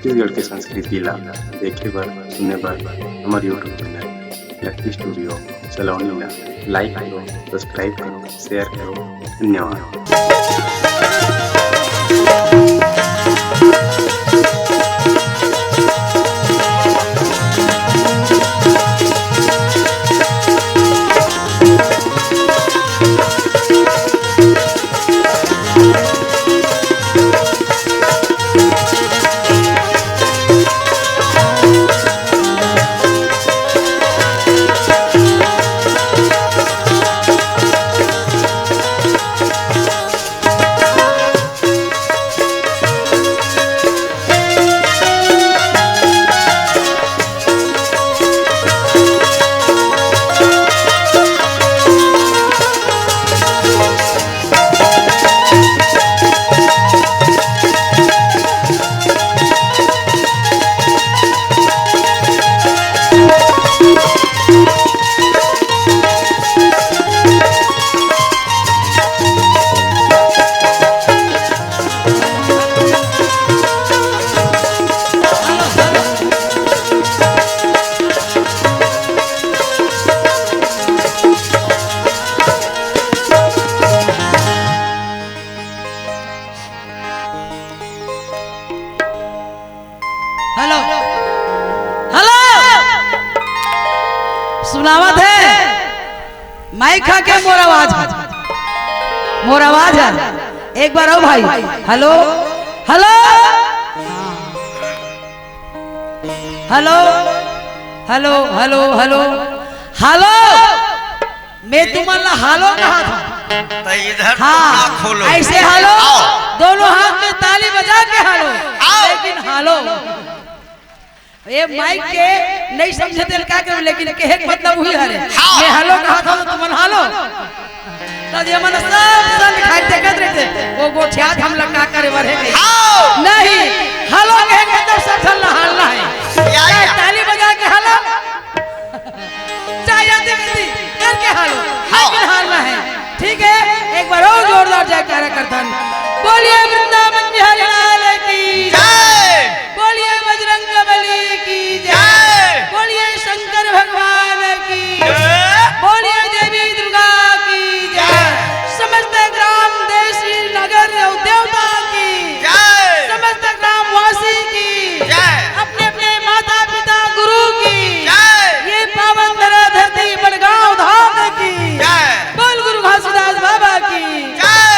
छत्तीसगढ़ के संस्कृति ला देखे बर सुने बर हमार यूट्यूब चैनल लकी स्टूडियो सलोनी ला लाइक करो, सब्सक्राइब करो, शेयर करो। धन्यवाद। हेलो हेलो सुनावत है माइक खा के मोर आवाज है। एक बार आओ भाई। Hello hello hello hello hello hello hello मैं तुम्हारा हालो कहा था तो इधर हाँ खोलो ऐसे हालो दोनों हाथ में ताली बजा के हालो लेकिन हालो ये माइक के नहीं समझे दिल का कर लेकिन कहे मतलब हुई हरे मैं हालो कहा था तो तुम हालो तो ये मन सब खाई देखत रहते वो गोठिया हम लगा करे बढ़े नहीं हालो कहे मतलब सब चल हालना है ताली बजा के हालो चाहे देती करके हालो लेकिन हालना है। ठीक है एक बार और जोरदार जयकारा करतन बोलिए वृंदावन बिहारी लाल की जय, बोलिए बजरंगबली की जय, बोलिए शंकर भगवान की जय, बोलिए देवी दुर्गा की जय, समस्त ग्राम देश नगर देवता की जय, समस्त ग्रामवासी की जय, अपने अपने माता पिता गुरु की जय, ये पावन धरती बड़गांव धाम की जय, बोल गुरु घासीदास बाबा की जय,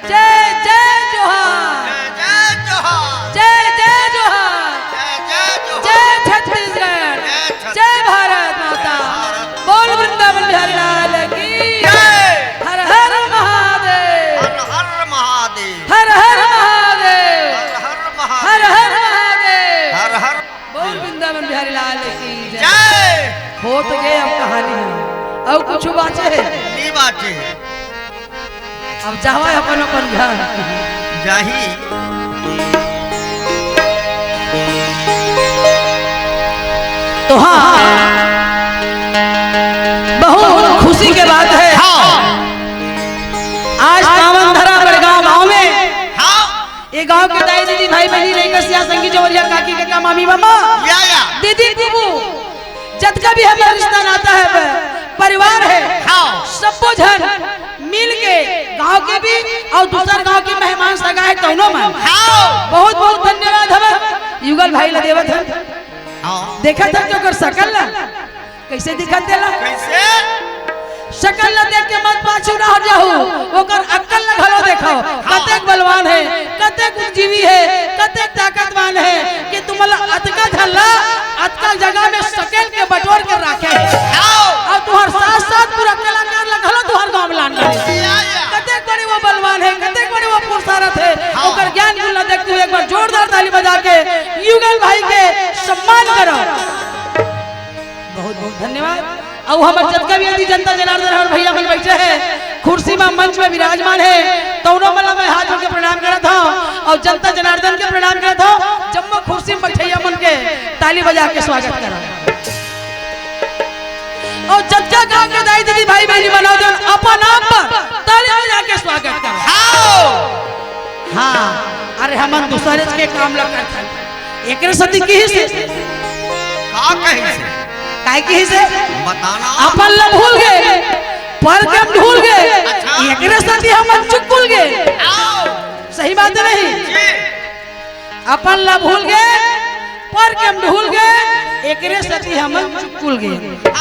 जय जय जोहार, जय जोहार, जय जय जोहार, जय छत्तीसगढ़, जय भारत माता, बोल वृंदावन बिहारी लाल की जय। हर हर महादेव, हर हर महादेव, हर हर महादेव, हर हर हर महादेव, हर महादेव, हर हर बोल वृंदावन बिहारी लाल की जय। जय। हो तो गए अब कहानी है और कुछ बाचे है नी बाटे अब जावा अपन अपन घर जाही तो हाँ बहुत खुशी के बात है। आज कामनधरा बड़गांव गांव में ये गांव के दाई दीदी भाई बहनी लेकर सिया संगी जोरिया काकी काका मामी मामा या दीदी बुबू जतका भी हमारा रिश्ता नाता है परिवार है सबको झन मिल के गांव के भी और दूसर गांव के मेहमान सगा है दोनों में बहुत बहुत धन्यवाद हम युगल भाई ला देवत है। देखा था तो कर सकल ला कैसे दिखत देला कैसे शकल ला देख के मत पाछू ना हो जाहू ओकर अक्कल ला घलो देखो कतेक बलवान है कतेक जीवी है कतेक ताकतवान है कि तुमला अतका झल्ला अतका जगह में शकल के बटोर के रखे है और तुहर साथ साथ पूरा कलाकार ला घलो तुहर गांव में लान करे कतेक बड़े वो बलवान है कतेक बड़े वो पुरुषारथ है ओकर ज्ञान गुण ला देख तू एक बार जोरदार ताली बजा के युगल भाई के सम्मान करो। बहुत बहुत धन्यवाद। और हमारे जतका भी यदि जनता जनार्दन और भैया बन बैठे हैं कुर्सी में मंच में विराजमान है दोनों वाला मैं हाथ जोड़ के प्रणाम करता हूँ और जनता जनार्दन के प्रणाम करता हूँ जब मैं कुर्सी में बैठे मन के ताली बजा के स्वागत करा और जज्जा गांव के दाई दीदी भाई बहनी बनाओ दो अपन आप पर ताली बजा के स्वागत करो। हाँ अरे हम दूसरे के काम लग करते एकरे सती की ही से का कही से काय की ही से बताना अपन ला भूल गए पर के हम भूल गए अच्छा। एकरे सती हम चुकुल गए सही बात नहीं जी अपन ला भूल गए पर के हम भूल गए एकरे सती हम चुकुल गए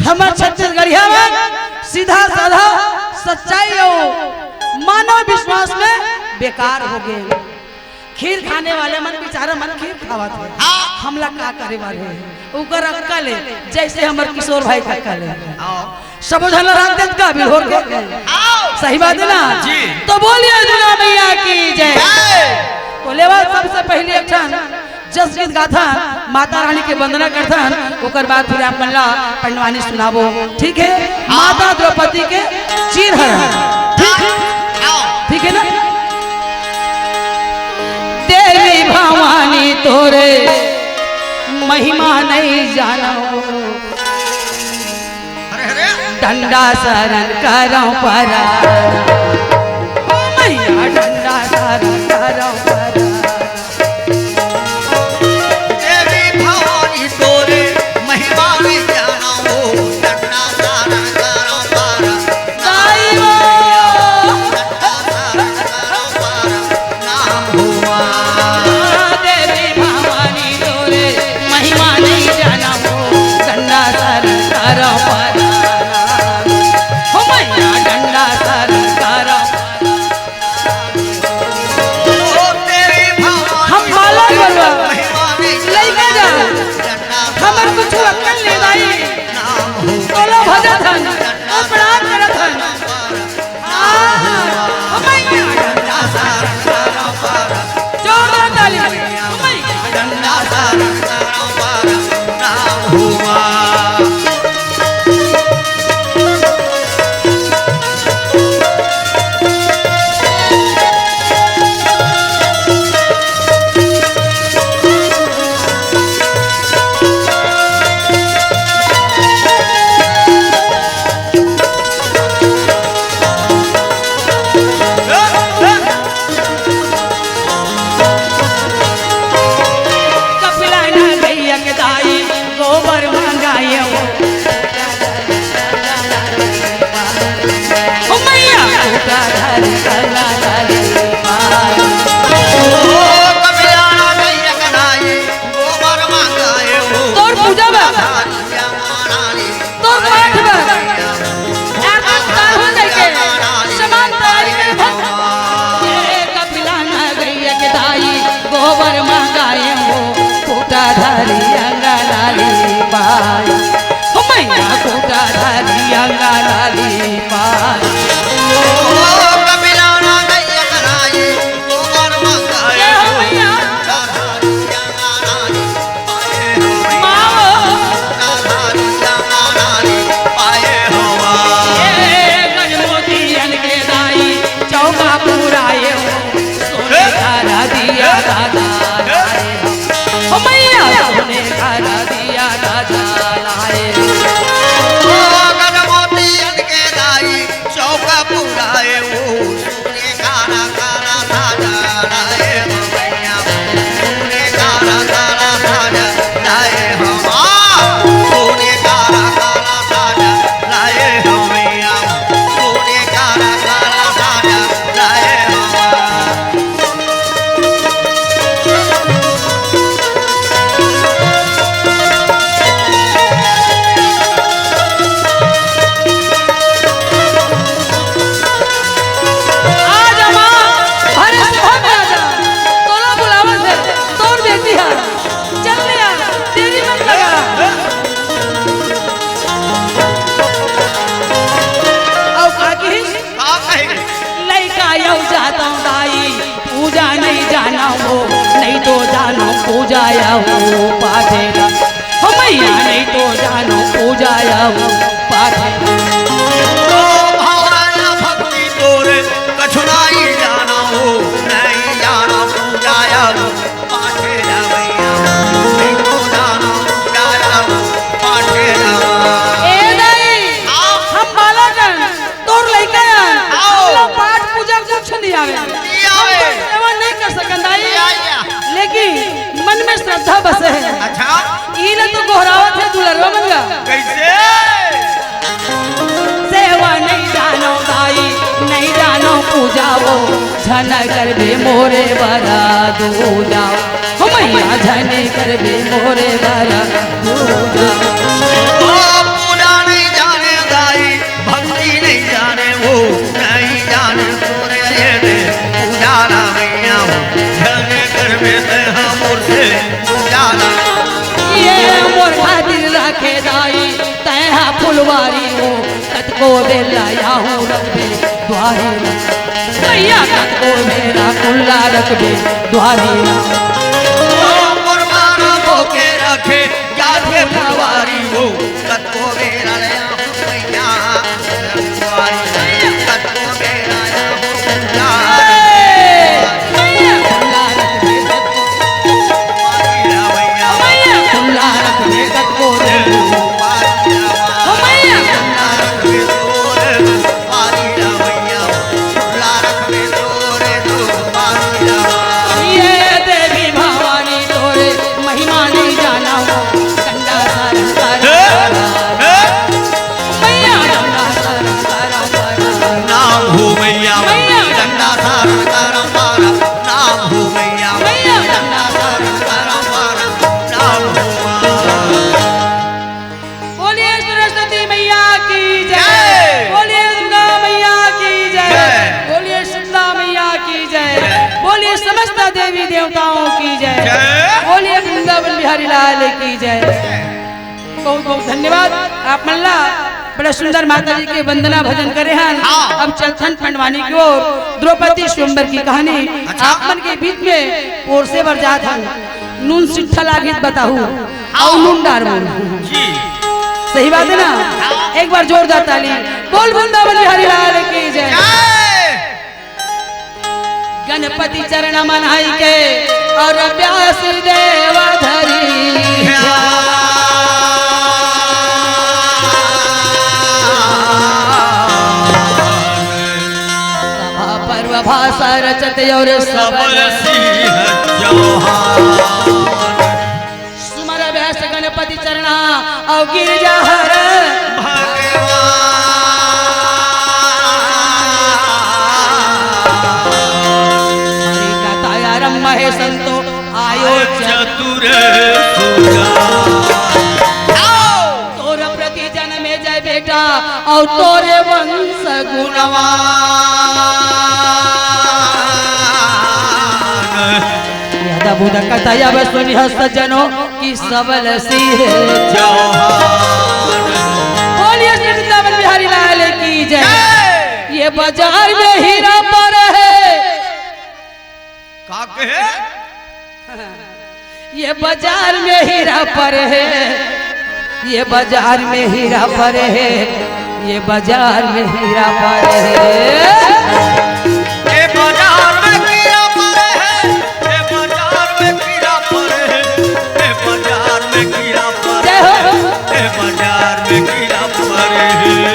हमर छत्तीसगढ़िया में सीधा साधा सच्चाई और मानव विश्वास में बेकार हो गए खीर खाने वाले मन बेचारा मन खीर खावत है हमला का करे वाले उकर अक्कल है जैसे हमर किशोर भाई का अक्कल है सब झल रात देत का भी हो गए सही बात है ना जी। तो बोलिए दुर्गा मैया की जय तो लेवा सबसे पहले एक ठन जस गीत गाथा माता रानी के वंदना करथन ओकर बाद फिर आप मल्ला पंडवानी सुनाबो ठीक है माता द्रौपदी के चीरहरण ठीक है ना देवी भवानी तोरे महिमा नहीं जानो अरे अरे डंडा शरण करो परा ओ मैया डंडा शरण करो परा देवी भवानी तोरे महिमा नहीं जाना हो डंडा सारा करो पारा साईं डंडा सारा करो पारा नाम हुआ देवी भवानी तोरे महिमा नहीं जाना हो डंडा शरण करो परा हो मैया डंडा शरण करो ओ देवी भवानी हम बालक बनवा महिमा नहीं लइका जा डंडा हमर कुछ अक्कल ले दाई नाम हुआ तोलो भजत हन ओ प्रणाम करत हन ओ मैया डंडा सारा करो पारा जोरदार ताली ओ मैया डंडा सारा करो पारा नाम हुआ कपिला ना गैया के दाई गोबर मंगाए ओ मैया टूटा धरी गला धरी ओ कपिलाना गैया कनाई गोबर मांगाए हो तोर पूजा बा धारिया मानाली तोर पाठ बा आरती उतार हो जाए के समान तारी में भक्त ए कपिला ना गैया के दाई गोबर मंगाए हो टूटा धरी अंगा लाली पाई ओ मैया टूटा धरी अंगा लाली पाई ओ कपिलाना गैया कनाई गोबर मांगाए जय हो हो मैया धारिया मानाली पाए हो माओ धारिया मानाली पाए हो ए गजमोतियन के दाई चौका पुराए हो सोने खारा दिया दादा लाए हो मैया सोने खारा दिया दादा लाए ओ गजमोती के दाई चौका पुराए हो सोने कारा कारा साजा लाए हो मैया सोने कारा कारा साजा लाए हो सोने कारा कारा साजा लाए हो मैया सोने कारा कारा साजा लाए हो आजा माँ हरे सभा में आजा तोला बुलावत है तोर बेटी है चल लिया तेरी मत लगा औ काकी का कहे लइका यौ जाता दाई पूजा नहीं जाना हो नहीं तो जानो पूजा या हो पाठेगा हो मैया नहीं तो जानो पूजा या हो पाठेगा ओ भवाना भक्ति तोरे कछुनाई जाना हो नहीं जाना पूजाया हो पाठे मैया नहीं तो जाना पूजाया हो पाठे ए दाई हम बालकन तोर लइका आओ। पाठ पूजा कुछ नहीं आवे नहीं आवे। हम तो सेवा नहीं कर सकन दाई आया। लेकिन जाओ झन कर बे मोरे बरा दो जाओ हो मैया झन कर बे मोरे बरा दो जाओ पूजा नहीं जाने दाई भक्ति नहीं जाने वो नहीं जाने तोरे ये दे पूजा ना मैया झने कर में हमर से पूजा ना ये मोर खातिर रखे दाई तैहा फुलवारी हो कतको बेला हूँ रखबे द्वारी मैया कतको मेरा कुल्ला रखबे द्वारी मोर मारा भोके रखे जाके फुलवारी हो कतको मेरा लया मैया फुलवारी कतको मेरा या पूजा मैया कुल्ला रखबे मैया कुल्ला रखबे कतको देवी देवताओं की जय बोलिए वृंदावन बिहारी लाल की जय। बहुत बहुत धन्यवाद आप मल्ला बड़ा सुंदर माता जी के वंदना भजन करे हैं। अब चलथन पंडवानी की ओर द्रौपदी स्वयंवर की कहानी आप मन के बीच में पोर से बरजात हन नून सिट्ठा लागित बताहू और नून डार सही बात है ना। एक बार जोरदार ताली बोल वृंदावन बिहारी लाल की जय। गणपति चरण मनाई के और व्यास देव धरी सभा पर्व भाषा रचत और सुमर व्यास गणपति चरणा और गिरजा हर महे संतो आयो चतुर तोर प्रति जन्म में जय बेटा और तोरे वंश गुणवान यदा बुध कथया सुनि सज्जनों की सबल सिंह बोलिए वृंदावन बिहारी लाल की जय। ये बाजार में हीरा पर है ये बाजार में हीरा पर है ये बाजार में हीरा पर है ये बाजार में हीरा पर है ये बाजार में हीरा पर है ये बाजार में हीरा पर है ये बाजार में हीरा पर है ये बाजार में हीरा पर है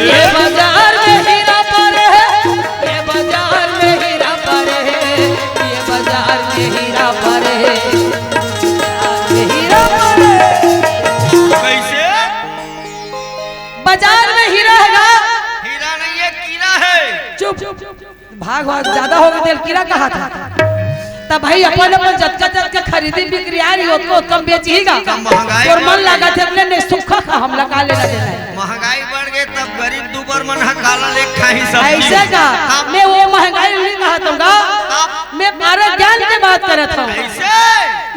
ये बाजार में हीरा पर है ये बाजार में हीरा पर है ये बाजार में हीरा पर है हीरा पर कैसे बाजार में हीरा है हीरा नहीं है कीड़ा है। चुप भाग भाग ज्यादा हो गया कीड़ा कहा था तब भाई अपन अपन जटका खरीदी बिक्री आ रही हो तो कम बेचीगा और मन लगा थे अपने ने सुखा का हम लगा लेना देना है। महंगाई बढ़ गई तब गरीब दुबर मन काला ले खाई सब ऐसे का मैं वो महंगाई नहीं कहता हूँ मैं भारत ज्ञान की बात कर रहा हूँ।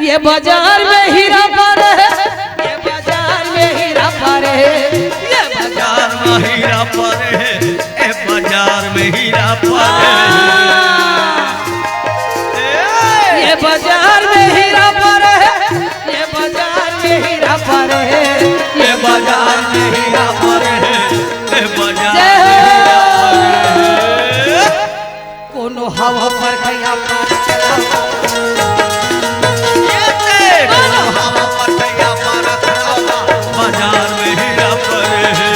ये बाजार में हीरा पर है ये बाजार में हीरा पर है ये बाजार में हीरा पर है ए बाजार में हीरा पर है ये बाजार में हीरा पर है ये बाजार में हीरा पर है ये बाजार में हीरा पर है ए बाजार जय में हो। हीरा पर है कोनो हवा पर खया बाजार में हीरा पर है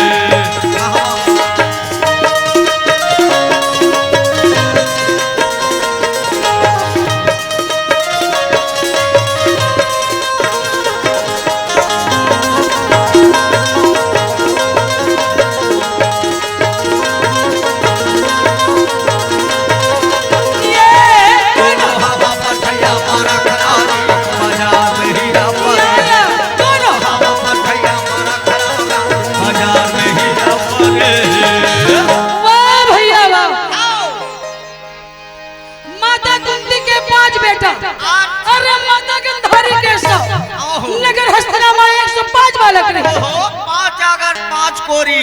ओहो। नगर हस्तनामा 105 बालक रहे। ओहो, 5 अगर 5 कोरी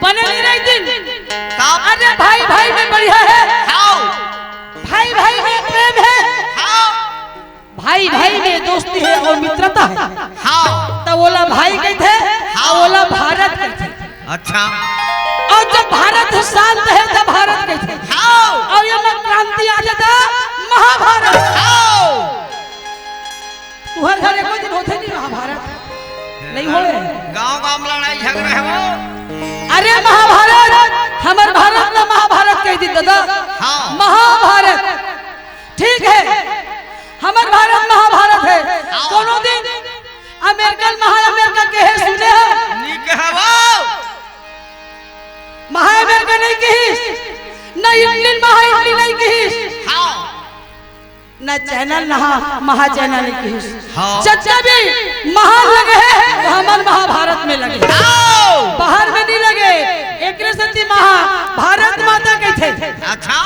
बने नहीं रही दिन। तब अरे भाई भाई में बढ़िया है, हाउ भाई भाई में प्रेम है, हाउ भाई भाई में दोस्ती है और मित्रता है। हाउ तो बोला भाई कहते हैं, बोला भारत कहते हैं। अच्छा और जब भारत शांत है तब भारत कहते हैं। हाउ और ये में क्रांति आ जाता महाभारत। हाउ तुहर घर एको दिन होते नहीं महाभारत नहीं हो रहे। गांव में लड़ाई झगड़े है वो। अरे महाभारत हमार भारत ना महाभारत कह दी दादा। हाँ। महाभारत ठीक है, हमार भारत महाभारत है। हाँ। दोनों दिन अमेरिकन अमेरिका के है सुने हैं। नीक है वो। महा अमेरिका नहीं कही, न इटली महा इटली नहीं कही, हाउ न चैनल महा चैनल नहीं कही। हाँ। चच्चा भी महान लगे हैं, हमार महाभारत में लगे। हाउ बाहर में नहीं लगे। एक सती भारत माता कहते थे, अच्छा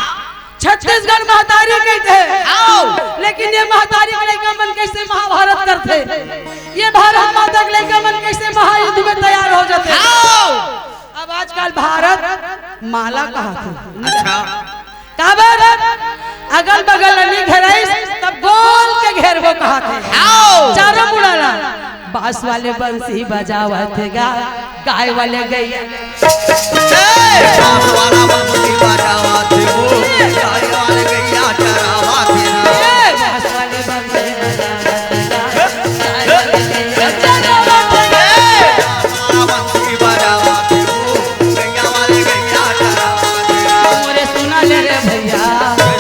छत्तीसगढ़ महतारी कहते हैं। हाउ लेकिन ये महतारी के लड़का मन कैसे महाभारत करते, ये भारत माता के लड़का मन कैसे महायुद्ध में तैयार हो जाते। हाउ अब आजकल भारत माला कहा थे। अच्छा काबर अगल बगल नहीं घेराइस तब गोल के घेरबो कहा थे। हाउ चारों मुड़ाला बांस वाले बंसी बजावत गा, गाय वाले गैया बांस वाला बंसी बजावत हो, गाय वाले गैया चरावत हो। बांस वाले बंसी बजावत गा, गाय वाले गैया चरावत गा। बांस वाला बंसी बजावत हो, गैया वाले गैया चरावत हो। मोरे सुना ले रे भैया,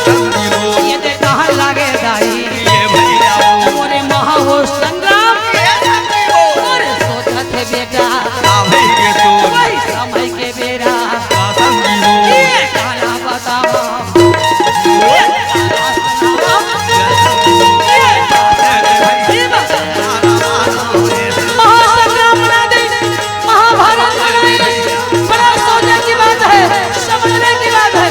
संगी हो ये दे कहाँ लागे दाई, ये भैया हो, मोरे महा हो संग्राम, ये संगी हो मोरे सोचत है बेटा काहे गे तू वही समय के बेरा। का संगी हो ये काला बतावा, ये काला महासंग्राम बना दे, महाभारत बना दे। बड़ा सोचने की बात है, समझने की बात है।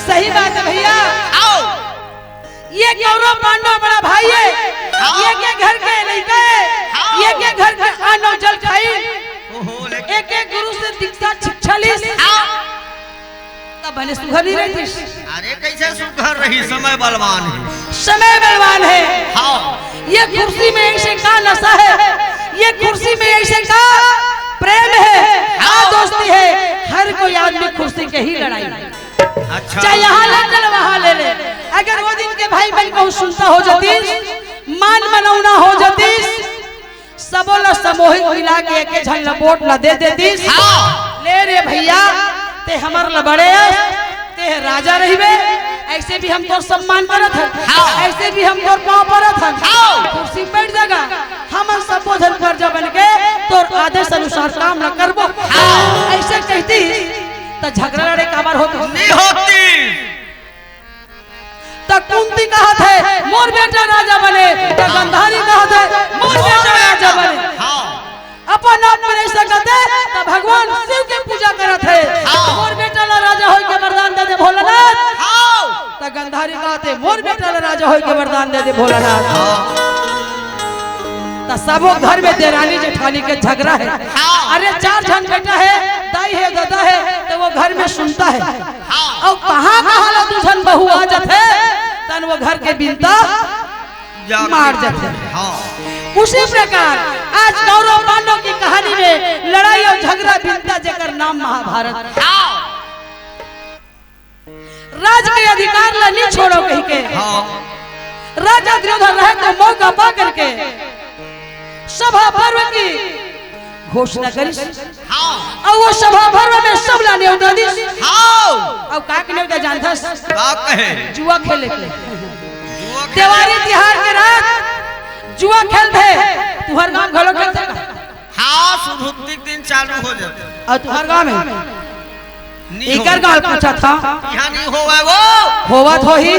सही बात है भैया। ये कौरव पांडव बड़ा भाई है, ये के घर के लड़का है, ये के घर के अन्न जल खाई, एक एक गुरु से दीक्षा शिक्षा ली। तब भले सुघर नहीं रहती। अरे कैसे सुधर रही, समय बलवान है। समय बलवान है। हाँ ये कुर्सी में ऐसे का नशा है, ये कुर्सी में ऐसे का प्रेम है, हाँ दोस्ती है। हर कोई आदमी कुर्सी के ही लड़ाई, अच्छा चाहे यहाँ ले चल वहाँ ले ले। अगर वो दिन के भाई बहन को सुनता हो जाती, मान मनौना हो जाती, सबोला समोहित मिला के एक झन लपोट ला दे देती। हाँ। ले रे भैया ते हमार लबड़े ते राजा रहिबे, ऐसे भी हम तोर सम्मान करत हन, हाँ। ऐसे भी हम तोर पाँव परत हन। हाँ। कुर्सी बैठ जागा, हम सबो धन कर्जा बन के तोर आदेश अनुसार काम न करबो। हाँ। ऐसे कहती तो झगड़ा लड़े काबर होता नहीं होती। तब कुंती कहा थे मोर बेटा राजा बने, तब गंधारी कहा थे मोर बेटा राजा बने। हाँ अपन आप में नहीं सकते तब भगवान शिव के पूजा करत है। हाँ। मोर बेटा ला राजा होय के वरदान दे दे भोलानाथ। हाँ तब गंधारी कहा थे मोर बेटा ला राजा होय के वरदान दे दे भोलानाथ। तब सबो घर में देरानी जेठानी के झगड़ा है। हाँ। अरे 4 जन बेटा है, दाई है दादा है, तो वो घर में सुनता है। हाँ और कहाँ कहाँ ला 2 जन बहू आ जाते तन वो घर के बिनता मार जाते। हाँ उसी प्रकार आज कौरव पांडव की कहानी में लड़ाई और झगड़ा बिनता जेकर नाम महाभारत। हाँ राज के अधिकार ला नहीं छोड़ो कहीं के। हाँ राजा दुर्योधन रहे तो मौका पा करके सभा पर्व की घोषणा करी। हाँ और वो सभा पर्व में सब ला न्योता दी। हाँ और का के न्योता जानता का कहे जुआ खेले के। त्योहारी तिहार के रात जुआ खेलते तुहर गांव घलो खेलते का? हाँ शुरू दिन चालू हो जाते और तुहर गांव में नहीं इकर गांव पूछा था यहाँ नहीं होगा वो होवत होही।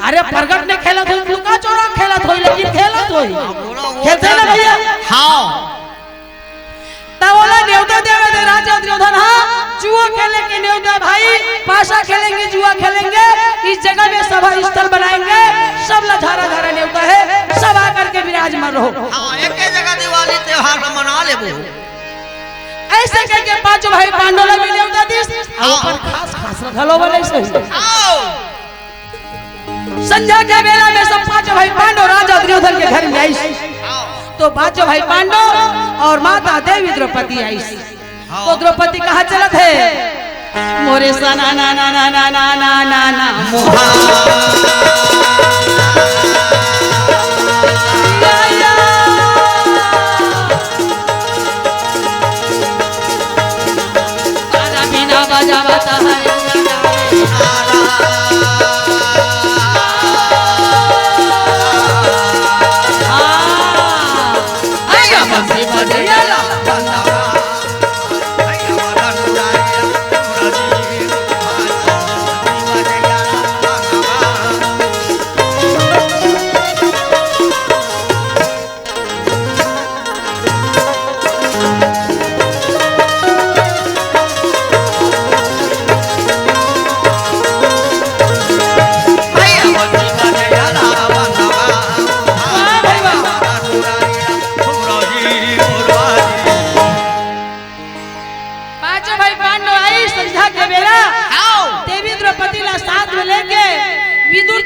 अरे प्रगट ने खेलत होई लुका चोरा खेलत होई लेकिन खेलत होई खेलते ना भैया। हाँ बोला न्योता देवे दे राजा दुर्योधन। हाँ जुआ खेलने के न्योता भाई, पाशा खेलेंगे जुआ खेलेंगे, इस जगह में सभा स्थल बनाएंगे, सब लधारा धारा न्योता है, सब आकर के विराजमान रहो। हाँ एक जगह दिवाली त्योहार मना ले वो ऐसे करके पांचों भाई पांडव भी न्योता दिस और ऊपर खास खास रखलो वाले से संध्या के बेला में सब पांचों भाई पांडव राजा दुर्योधन के घर में आई। तो पांचों भाई पांडव और माता देवी द्रौपदी आई। तो द्रौपदी कहाँ चलत है? मोरे सना ना ना ना ना ना ना ना ना बिना बजा बता है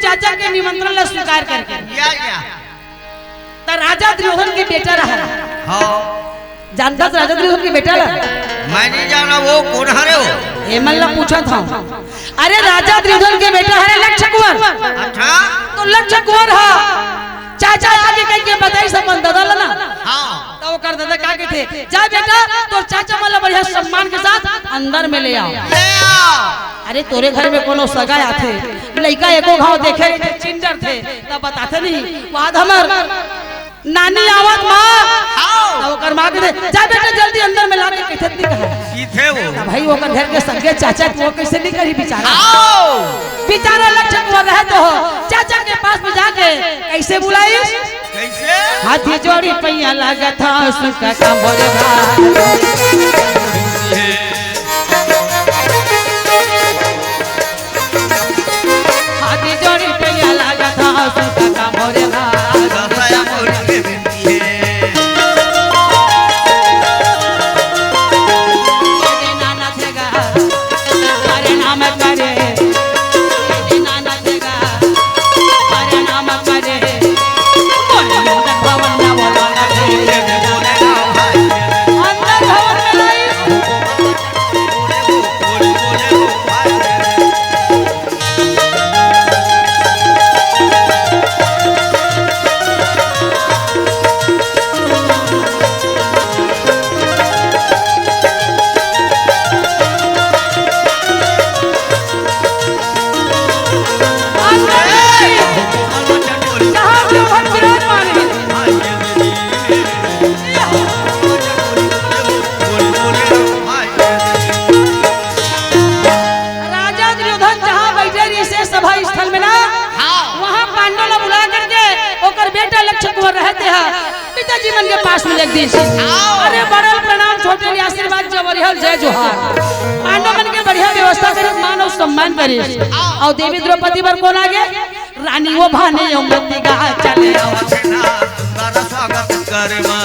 चाचा के निमंत्रण ला स्वीकार करके तो राजा दुर्योधन के बेटा रहा। हाँ जानता राजा दुर्योधन के बेटा रहा? मैं नहीं जाना वो कौन हरे हो? हेमल ने पूछा था। अरे राजा दुर्योधन के बेटा है लक्ष्य कुंवर। अच्छा तो लक्ष्य कुंवर हा चाचा आगे कह के बताई सब दादा ला ना। हाँ तो वो कर दादा का के थे जा बेटा तो चाचा वाला बढ़िया सम्मान के साथ अंदर में ले आओ। ले आओ। अरे तोरे घर में कोनो सगाया थे लड़का एको घाव देखे थे चिंजर थे तब बताते नहीं बाद हमर नानी आवत मां तो कर मां के जा बेटा जल्दी अंदर में लाके कहत नहीं कहा की थे वो भाई वो घर के संगे चाचा वो कैसे नहीं करी बेचारा आओ बेचारा लक्षक वो रहे तो चाचा के पास में जाके कैसे बुलाई कैसे हाथी जोड़ी पैया लगा था उसका कंबोरे भाई हाथी जोड़ी पैया लगा था उसका कंबोरे भाई दसाया मोरी के बिंदी है पिताजी मन के पास में एक दिन अरे बड़ल प्रणाम छोटे आशीर्वाद जबरिहल जय जोहार पांडव मन के बढ़िया व्यवस्था करे मान और सम्मान करे और देवी द्रौपदी पर कौन आगे रानी वो भाने यमवती का चले तुम्हारा स्वागत करवा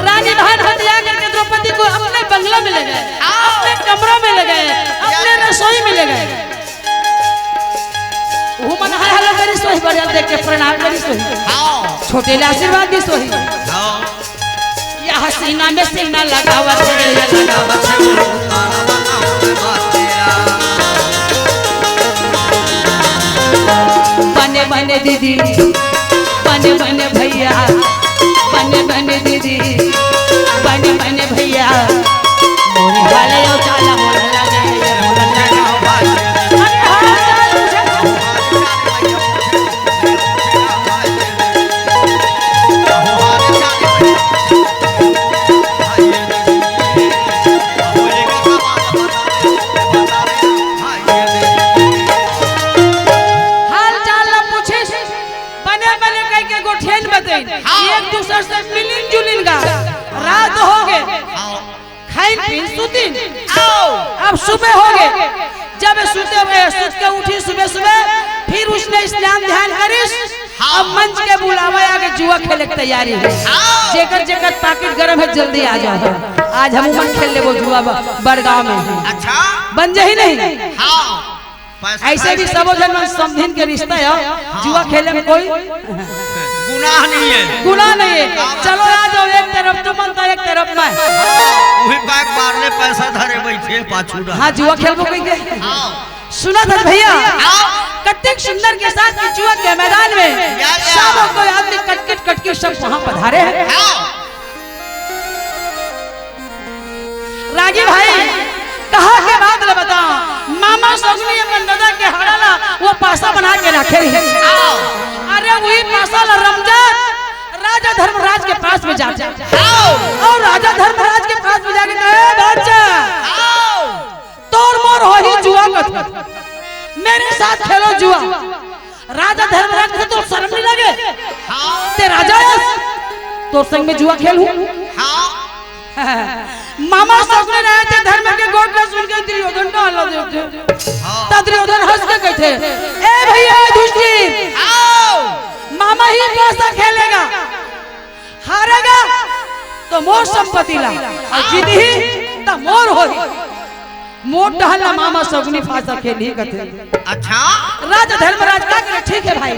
रानी भान हत्या करके द्रौपदी को अपने बंगला में ले गए अपने कमरों में ले गए अपने रसोई में ले गए वो मन हाय हल्ला करी सोही बढ़िया देख के प्रणाम करी सोही छोटे ले आशीर्वाद दी सोही या हसीना में सीना लगावत है बने बने दीदी बने बने भैया बने बने दीदी बने बने भैया मोरे वाले ओ चाला मोला लगे मोला लगा अब सुबह हो गए, जब सुते हुए सुत के उठी सुबह सुबह, फिर उसने स्नान ध्यान करिस। अब मंच के बुलावा आगे जुआ खेले की तैयारी है। जेकर जेकर पैकेट गरम है जल्दी आ जाओ, आज हम मन खेल ले वो जुआ बड़गांव में। अच्छा बन जाही नहीं। हाँ ऐसे भी सब जन समझिन के रिश्ता है, जुआ खेले में कोई गुनाह नहीं है, गुनाह नहीं है। चलो आ जाओ, एक तरफ तो मनता एक तरफ मैं। वही बैग मारने पैसा धरे बैठे पाछू रहा। हाँ जुआ खेलबो कहीं सुना था भैया, कट्टिक सुंदर के साथ जुआ के मैदान में सब कोई आदमी कटकिट कटकिट सब वहां पधारे हैं। रागी भाई कहा के बात ले बता, मामा सगनी अपन दादा के हड़ाला वो पासा बना के रखे रहे। अरे वही पासा ला रमजान राजा धर्मराज के पास में जा और राजा धर्मराज के पास में जाके कहे बादशाह तोर मोर हो ही जुआ मत, मेरे साथ खेलो जुआ। राजा धर्मराज को तो शर्म नहीं लगे? ते राजा तो संग में जुआ खेलूं? मामा सपने रहे थे धर्म के गोट में सुन के दुर्योधन का हल्ला देखते, तब दुर्योधन हंस के कहते ए भैया युधिष्ठिर मामा ही कैसा खेलेगा, हारेगा तो मोर संपत्ति ला और जीत ही तो मोर होगी। मोट टहला मामा सगुनी फांसा खेली कहते। अच्छा राजा धर्मराज का करे ठीक है भाई,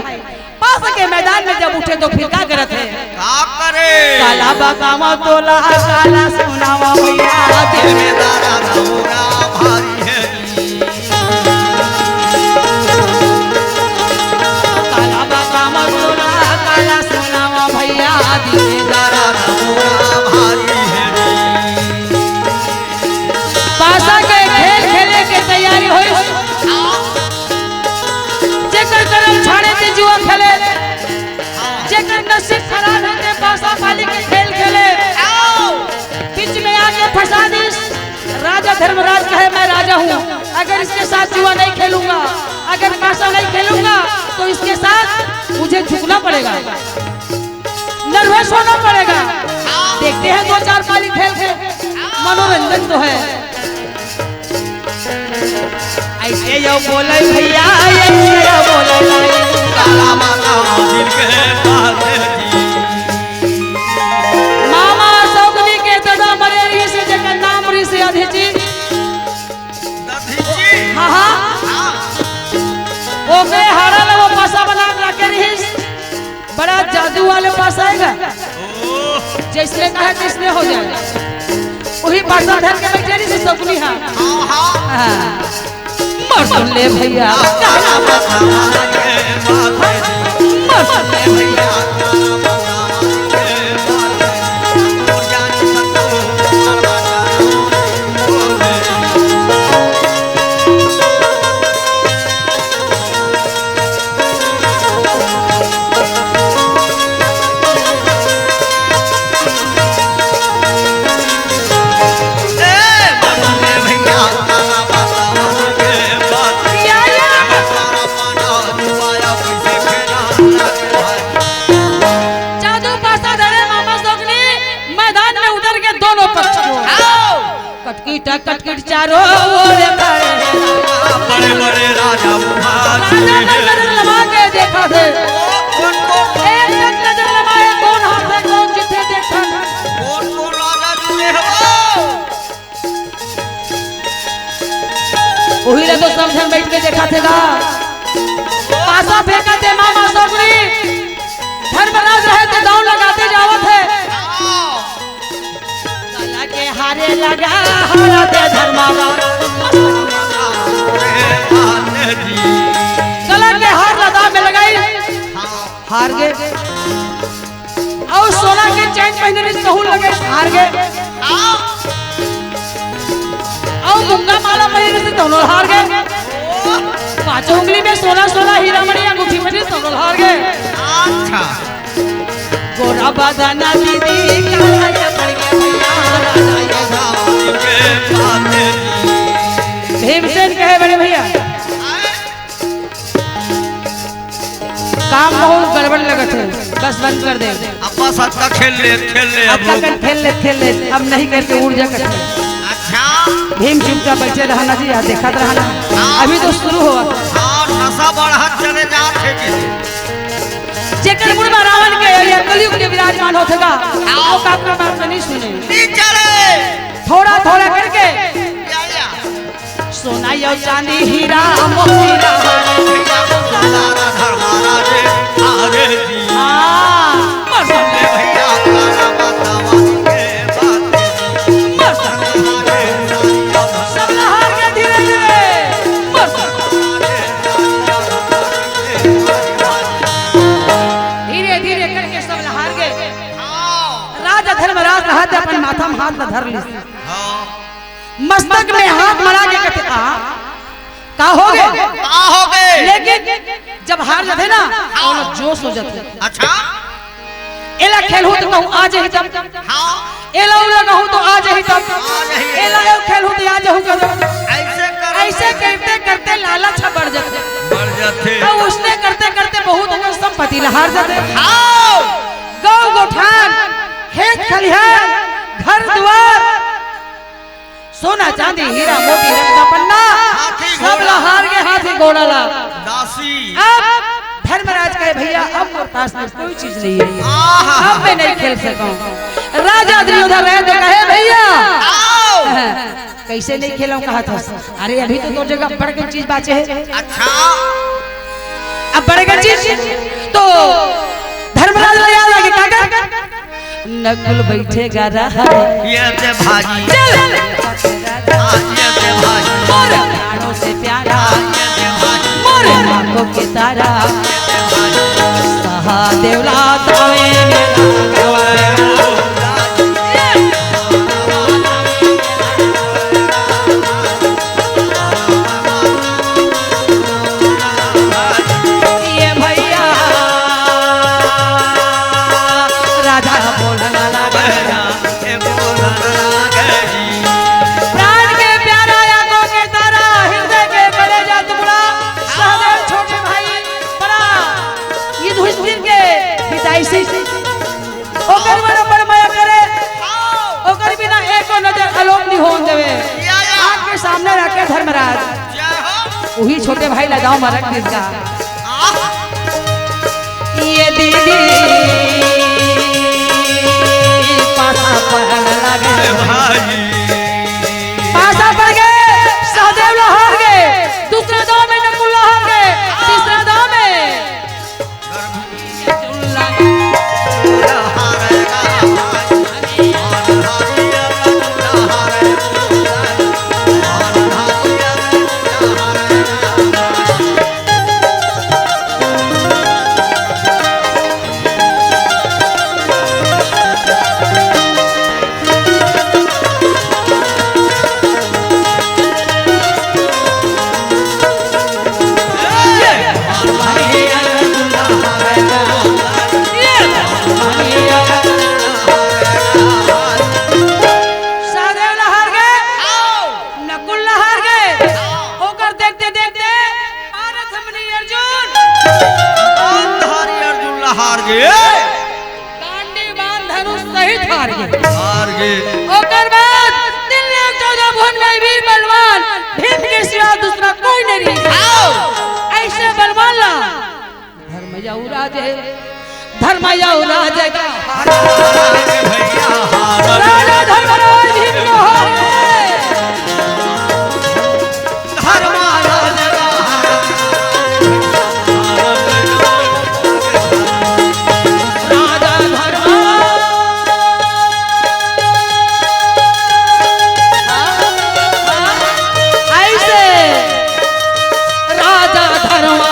पास के मैदान में जब उठे तो फिर क्या करते हैं? क्या करे? काला बाकामा तोला काला सुनावा भैया देवेदारा धौरा भारी है, काला बाकामा तोला काला सुनावा भैया देवेदारा धौरा भारी है। पासा के खेल खेले के तैयारी हुई, जेकर करम छाड़े के जुआ खेले, जेकर नसीब खराब है के पासा पाली के खेल खेले। बीच में आके फंसा दिस। राजा धर्मराज कहे मैं राजा हूँ, अगर इसके साथ जुआ नहीं खेलूंगा, अगर पासा नहीं खेलूंगा तो इसके साथ मुझे झुकना पड़ेगा, नर्वस होना पड़ेगा। देखते हैं दो चार पाली खेल के, मनोरंजन तो है। ऐसे यो बोले भैया ऐसे यो बोले काला माता दिल के बात मामा सौगनी के दादा मरे रही से जगह नाम रही से अधिची। हाँ हाँ वो के हारा ला वो पासा बना के रखे रही, बड़ा जादू वाले पासा आएगा, जैसे कहा किसने हो जाएगा वही पासा धर के बैठे रही से सौगनी। हाँ मर सुन ले भैया काला माता मर सुन ले भैया कटकट चारों ओर बड़े बड़े राजा नजर लगा के देखा थे, एक नजर लगाए कौन हाथ है कौन जिथे देखा, कौन राजा जुए हो वही रे तो समझन बैठ के देखा थे गा। पासा फेंका थे मामा सगनी, धर्मराज रहे थे दांव लगाते जावत है, काला के हारे लगा हारा थे धर्मराज, काला के हार लदा में लगाई हार गए, और सोना के चैन पहनने से कहूं लगे हार गए, और मुंगा माला पहनने से दोनों हार गए, पांचों उंगली में सोना सोना हीरा मणि अंगूठी में दोनों हार गए। अच्छा गोरा बदना दीदी काला ये पड़ गया भैया राजा ये भीमसेन कहे बड़े भैया काम बहुत गड़बड़ लगत है, बस बंद कर दे। अब साथ का खेल ले अब खेल ले अब नहीं करके उड़ जा कर। अच्छा भीम चुपचाप बैठे रहना जी यार देखा रहना अभी तो शुरू हुआ हाँ नशा बढ़त चले जाते कि जेकर मुंह में रावण के या कलयुग के विराजमान होथेगा आओ का अपना बात नहीं सुने नहीं चले थोड़ा थोड़ा करके या सोना या चांदी हीरा मोती धर्मारा जे आगे जी हां मरसले भैया गाना बतावा के बात सब लहार के धीरे धीरे धीरे धीरे करके सब लहार गए राजा धर्मराज हाथ अपन माथा में हाथ धर ली मस्तक में हाथ मरा के कहते का हो गए लेकिन जब हार जाते ना तो जोश हो जाते अच्छा एला खेल हो तो कहूं आज ही तब हाँ एला उला कहूं तो आज ही तब एला खेल हो तो आज हो ऐसे करते करते लालच बढ़ जाते और उसने करते करते बहुत अगर संपत्ति हार जाते गांव गोठान खेत खलिहान घर द्वार सोना चांदी हीरा मोती रत्न पन्ना सब लहार के हाथी घोड़ा ला दासी अब धर्मराज कहे भैया अब मेरे पास में कोई चीज नहीं है अब मैं नहीं खेल सकूं राजा दुर्योधन रहे तो कहे भैया कैसे नहीं खेलूं कहा था अरे अभी तो दो जगह बड़ गई चीज बाचे है अच्छा अब बड़ गई चीज तो धर्मराज ने याद आके काका नकुल बैठेगा रहा ये ते भाजी चल आज ये ते भाजी मोर प्राणों से प्यारा ये ते भाजी मोर आंखों की तारा सहा देवला तावे सामने रखे धर्मराज वही छोटे भाई लगाओ मरक जिसका ये दीदी पासा पड़ने लगे पासा पड़ गए सहदेव लहार गए दूसरे दाव में नकुल लहार गए तीसरे दाव में धर्मया उराजेगा राजा धर्मराज भीम को राजा धर्मा ऐसे राजा धर्मा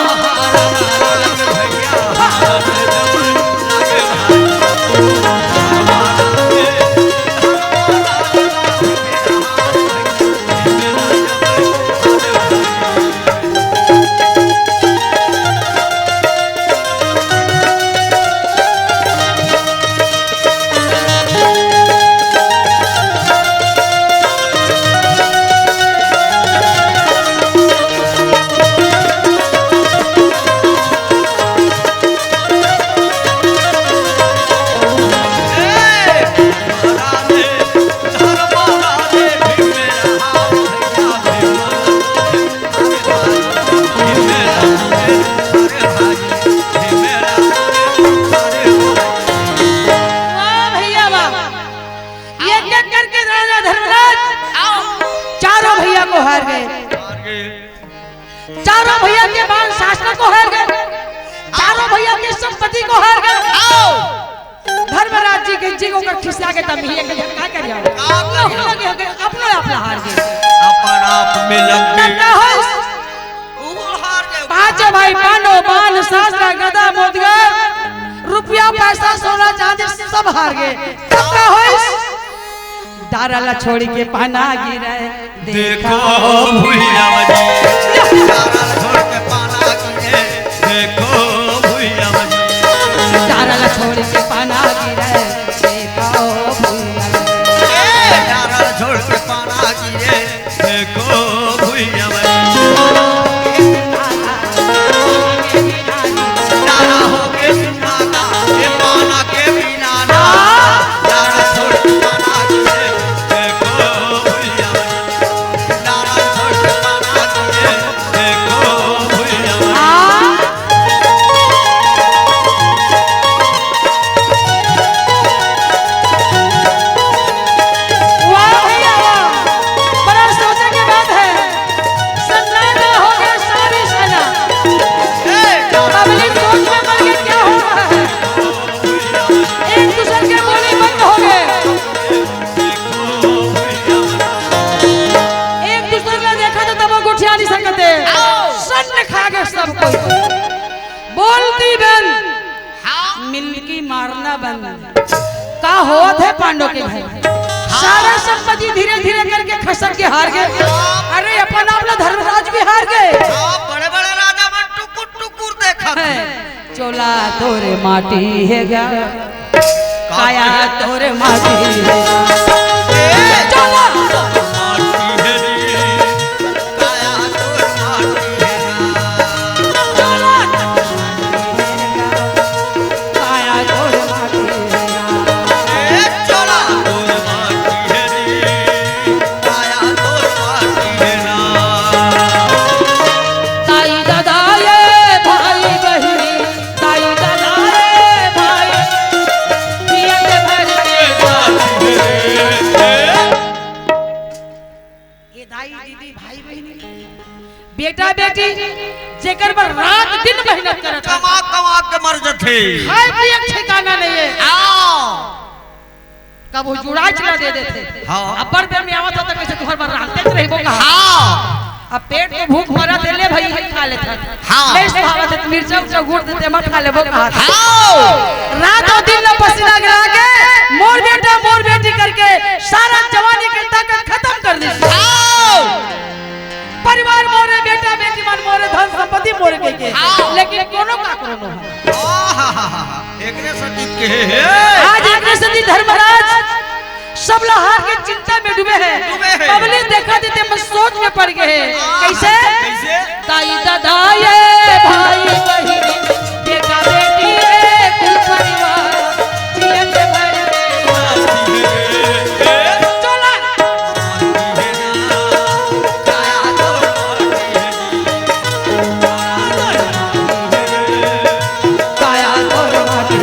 भैया को हार गए, चारों भैया के बाल शासन को हार गए, चारों भैया की संपत्ति को हार गए। धर्मराज जी के जी को खिसा के तब भैया के क्या करिया अपना अपना हार गए, अपन आप में लग गए। पांच भाई पानो बाल शास्त्र गदा मोदगर रुपया पैसा सोना चांदी सब हार गए। क्या हो डारला छोड़ के पाना गिरे देखो भुइया बजी, डारला छोड़ के पाना गिरे देखो भुइया बजी, डारला छोड़ के पाना गिरे देखो भुइया बजी, डारला छोड़ के पाना गिरे देखो भुइया बजी। डारा हो के सुनाना ये पाना के बिना ना, डारा छोड़ के पाना गिरे देखो भुइया बजी, डारा छोड़ के पाना गिरे देखो भुइया बजी। वाह भैया वाह, बड़ा सोचने की बात है। सन्नाटा हो गया सारी सेना, पब्लिक सोच में मर गई क्या हो रहा है, एक दूसरे के बोली बंद हो गए, एक दूसरे ने देखा तो तब गुठिया नहीं सकते, सन्न खा गए सब कोई, बोलती बंद मिलकी मारना बंद। का होत है पांडव के भाई, सारा संपत्ति धीरे धीरे करके खसक के हार गए। अरे अपन आपला धर्मराज भी हार गए, बड़े बड़े राजा मन टुकुर टुकुर देखा है चोला तोरे माटी है गा, काया तोरे माटी है चोला बेटा बेटी जेकर पर रात दिन मेहनत करत कमा कमा के मर जथे, खाए पिए ठिकाना नहीं है। कब वो जुड़ा चला दे देते, अब्बर बेर में आवत होता कैसे तुम्हारे पर रहते रहबो कहा। अब पेट को भूख मरा दे ले भाई खा लेता, नहीं स्वागत है मिर्चा उर्चा गुड़ देते मत खा लेबो कहा। रात और दिन पसीना गिरा के मोर बेटा मोर बेटी करके सारा जवानी की ताकत खत्म कर दी। परिवार मोरे बेटा बेटी मन मोरे धन संपत्ति मोरे के लेकिन कोनो का कोनो एकरे सतीत के आज एकरे सती धर्मराज सब लोहार के चिंता में डूबे हैं। पब्लिक देखा देते मैं सोच में पड़ गए हैं कैसे ताई दादा ये भाई बहन बेटा बेटी रे कुल परिवार जियन से भर चला काया तोर माटी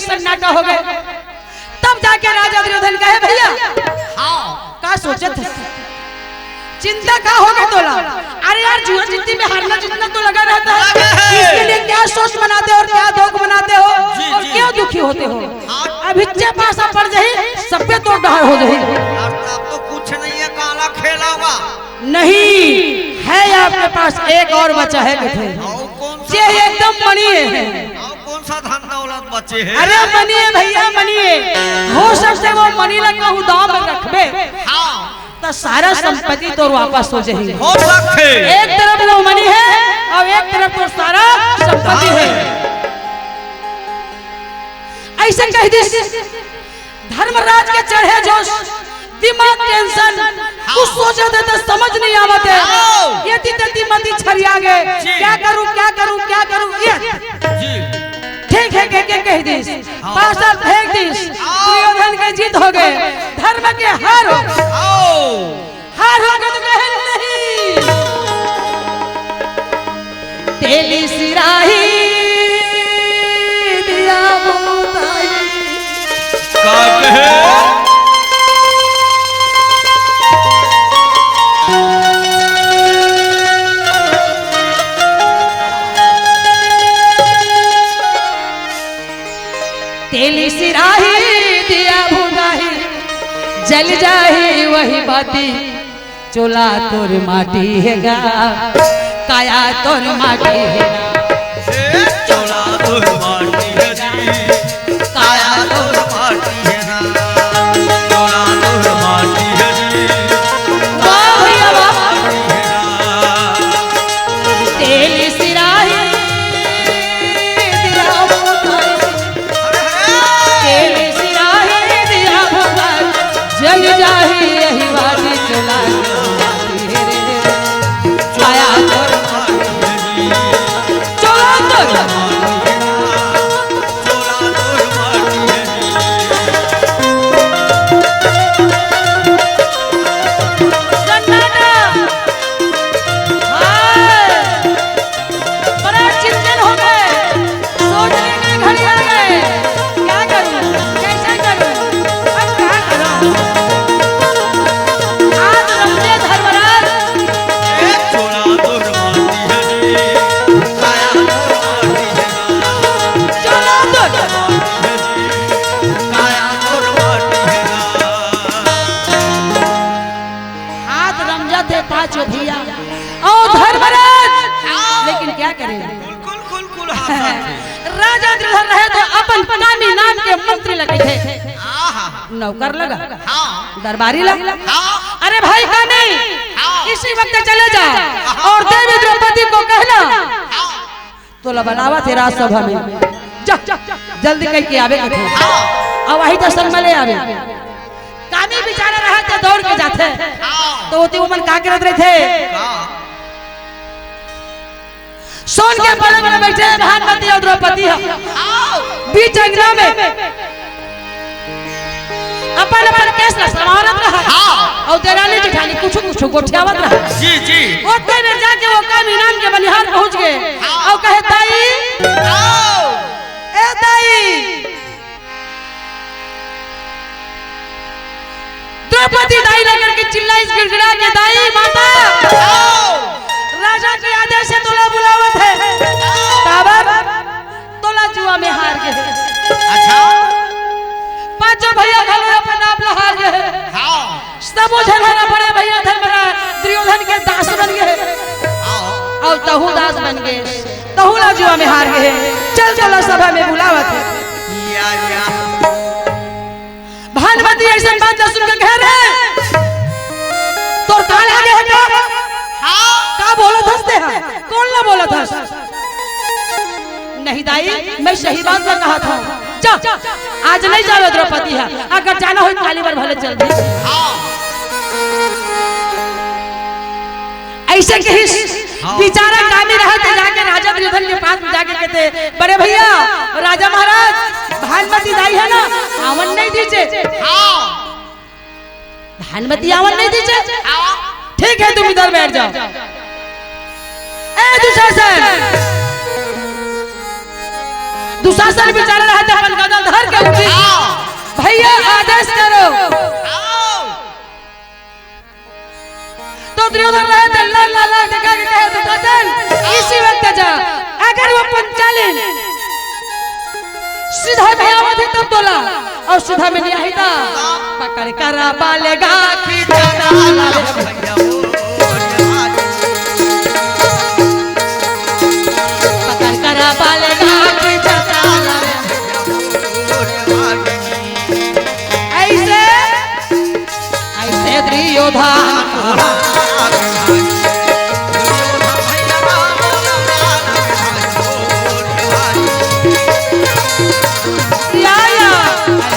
सन्नाटा हो गए। तब जाके राजा दुर्योधन कहे भैया का सोचत है चिंता का हो गया तोला। अरे यार जुआ जितनी में हारना जितना तो लगा रहता है इसके लिए क्या सोच बनाते हो और क्या धोख बनाते हो और क्यों दुखी होते हो। अभी चे पासा पड़ जाए सब पे तो डर हो जाए। तो कुछ नहीं है काला खेला हुआ नहीं है आपके पास एक और बचा है ये एकदम मनी है। कौन सा धन दौलत बचे है? अरे मनिए भैया मनिए हो सकते वो मनी लगा दाम में रखबे तो सारा संपत्ति तो वापस हो जाएगी। हो सकते एक तरफ वो मनी है और एक तरफ तो सारा संपत्ति है। ऐसे कह दी धर्मराज के चढ़े जोश दिमाग टेंशन कुछ सोचे थे तो समझ नहीं आवते ये तीते मती छरिया गए क्या करूं ये ठीक है के कह दिस पासा फेंक दिस दुर्योधन के जीत हो गए धर्म के हार हो गए तो कहे नहीं तेली सिराही दिया बताई का कहे तेली सिराही दिया भुगाही जल जाही वही बाती चोला तोर माटी हैगा काया तोर माटी है चोला तोर माटी है काया तोर माटी है ना चोला तोर माटी है वाह भैया वाह तेली सिराही जल जाही यही बाती चला आया चला बड़ा चिंतन हो गए सोचने की घड़ी आ गए क्या करूं कैसे करूं अब क्या करूं पांचों भैया और धर्मराज लेकिन क्या करें राजा दुर्योधन रहे तो अपन कामी नाम के मंत्री लगे थे नौकर लगा दरबारी लगा अरे भाई कामी इसी वक्त चले जा और देवी द्रौपदी को कहना तो बनावा थे राजसभा में जा जल्दी कह के आवे और वही तो संग में ले आवे कामी बेचारा रहे थे दौड़ के जाते तो वो मन का करत रहे थे सोन के पलंग में बैठे भानुमति और द्रौपदी बीच अंगना में अपन केस संभालत रहा और देरानी जेठानी कुछ गोठियावत रहा जी ओते में जाके वो कामी नाम के बनिहार पहुंच गए और कहे ताई ए ताई द्रौपदी दाई लेकर के चिल्लाई गिड़गिड़ा के दाई माता राजा के आदेश से तोला बुलावत है काबर तोला जुआ में हार गए अच्छा पांचों भैया घर में अपन आप हार गए सब झगड़ा बड़े भैया धर्मराज दुर्योधन के दास बन गए और तहु दास बन गए तहु ला जुआ में हार गए चल चलो सभा में बुलावत है भानुमति ऐसे बात सुन के कह रहे तोर कान आगे है का बोलत हंसते हैं कौन ना बोलत हंस नहीं दाई मैं सही बात कर कहा था जा आज नहीं जावे द्रौपदी है अगर जाना हो काली बार भले चल दे ऐसे कहीं बेचारा कामी रहा थे जाके राजा दुर्योधन के पास जाके कहते बड़े भैया राजा महाराज भानुमति दाई है ना आवन नहीं दीजिए भानुमति आवन नहीं दीजिए ठीक है तुम इधर बैठ जाओ ए दुशासन बेचारा रहा था अपन गदा धर के उठी भैया आदेश करो तो दुर्योधन रहे थे लाल दिखा के कहे दुशासन इसी वक्त जा अगर वो पंचालन सीधा में आवत है तब बोला और सीधा में नहीं आई था पकड़ करा बालेगा खींचना पकड़ करा बालेगा खींचना ऐसे ऐसे दुर्योधन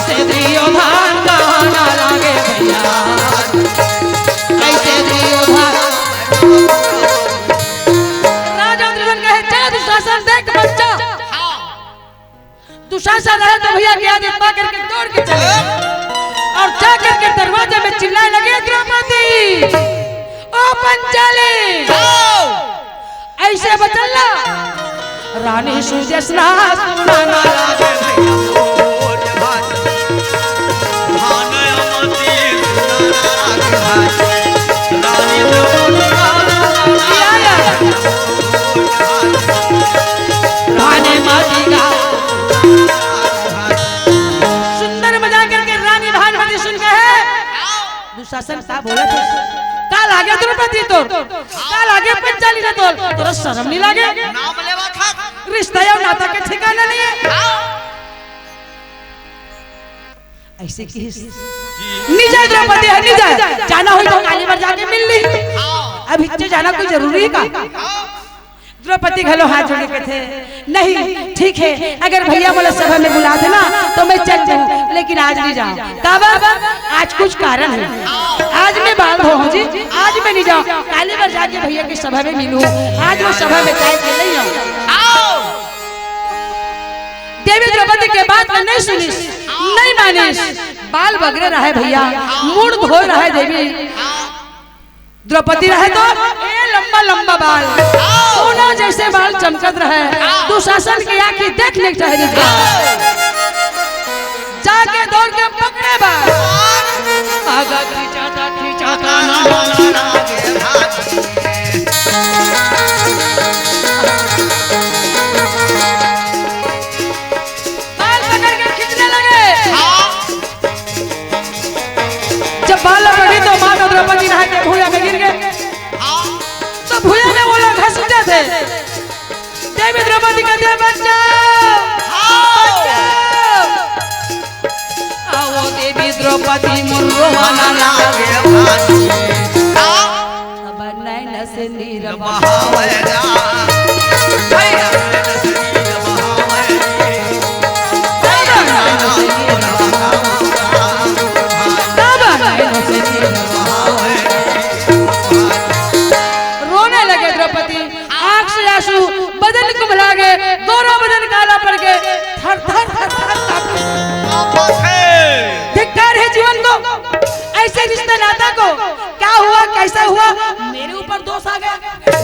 ऐसे दुर्योधन छोड़ के चले और जाकर के दरवाजे में चिल्लाने लगे, द्रौपदी ओ पंचाली ऐसे बचल्ला रानी सुजसना सुनाना सुंदर मजा करके रानी भानुमति सुन के है दुशासन साहब बोले थे काल आगे द्रौपदी तो काल आगे पंचाली ने तो तोरा शर्म नहीं लागे? नाम लेवा था रिश्ता या नाता के ठिकाना नहीं है ऐसे की निजा द्रौपदी है निजा जाना हो तो काली बार जाके मिल ली अब इच्छे जाना कोई जरूरी है का? द्रौपदी घलो हाथ जोड़े के थे नहीं ठीक है अगर भैया बोले सभा में बुला देना तो मैं चल जाऊं लेकिन आज नहीं जाऊं। काबा आज कुछ कारण है आज मैं बाल धो जी आज मैं नहीं जाऊं काली बार जाके भैया की सभा में मिलूं आज वो सभा में चाय के नहीं आऊं। देवी द्रौपदी के बात में नहीं सुनी नहीं मानी बाल बगरे रहे भैया मुड़ धो रहे देवी द्रौपदी रहे तो ये लंबा लंबा बाल सोना जैसे बाल चमकत रहे दुशासन की आंखें देखने चाहिए जाके दौड़ के पकड़े बाल आगा खींचाता बाल पकड़ के खींचने लगे जब बाल पकड़ी तो माता द्रौपदी नहा के भूया में गिर गए तो भूया में वो लोग हंसते थे देवी द्रौपदी कहते बचाओ आओ देवी द्रौपदी मुर्रोवाना लागे अब नैन से नीर बहावेगा रोने लगे द्रौपदी आंख से आंसू बदन कुम्हला गए दोनों बदन काला पड़ गए थर थर थर धिक्कार है जीवन को ऐसे रिश्ते नाता को क्या हुआ कैसा हुआ मेरे ऊपर दोष आ गया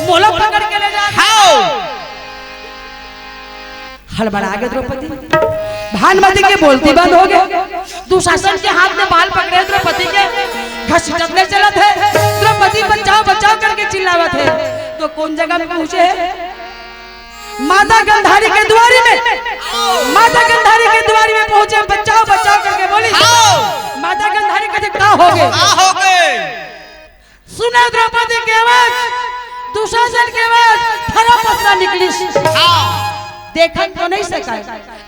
मोलक पकड़ के ले जा हड़बड़ा गए द्रौपदी भानुमति के बोलती बंद हो गए दुशासन के हाथ में बाल पकड़े द्रौपदी के घसीटने चला थे द्रौपदी बचाओ बचाओ करके चिल्लावा थे तो कौन जगह में पहुंचे है माता गंधारी के द्वारी में माता गंधारी के द्वारी में पहुंचे बचाओ बचाओ करके बोली माता गंधारी कहते क्या हो गए सुना द्रौपदी की आवाज दुशासन की आवाज थरा पसरा निकली देखा तो नहीं सका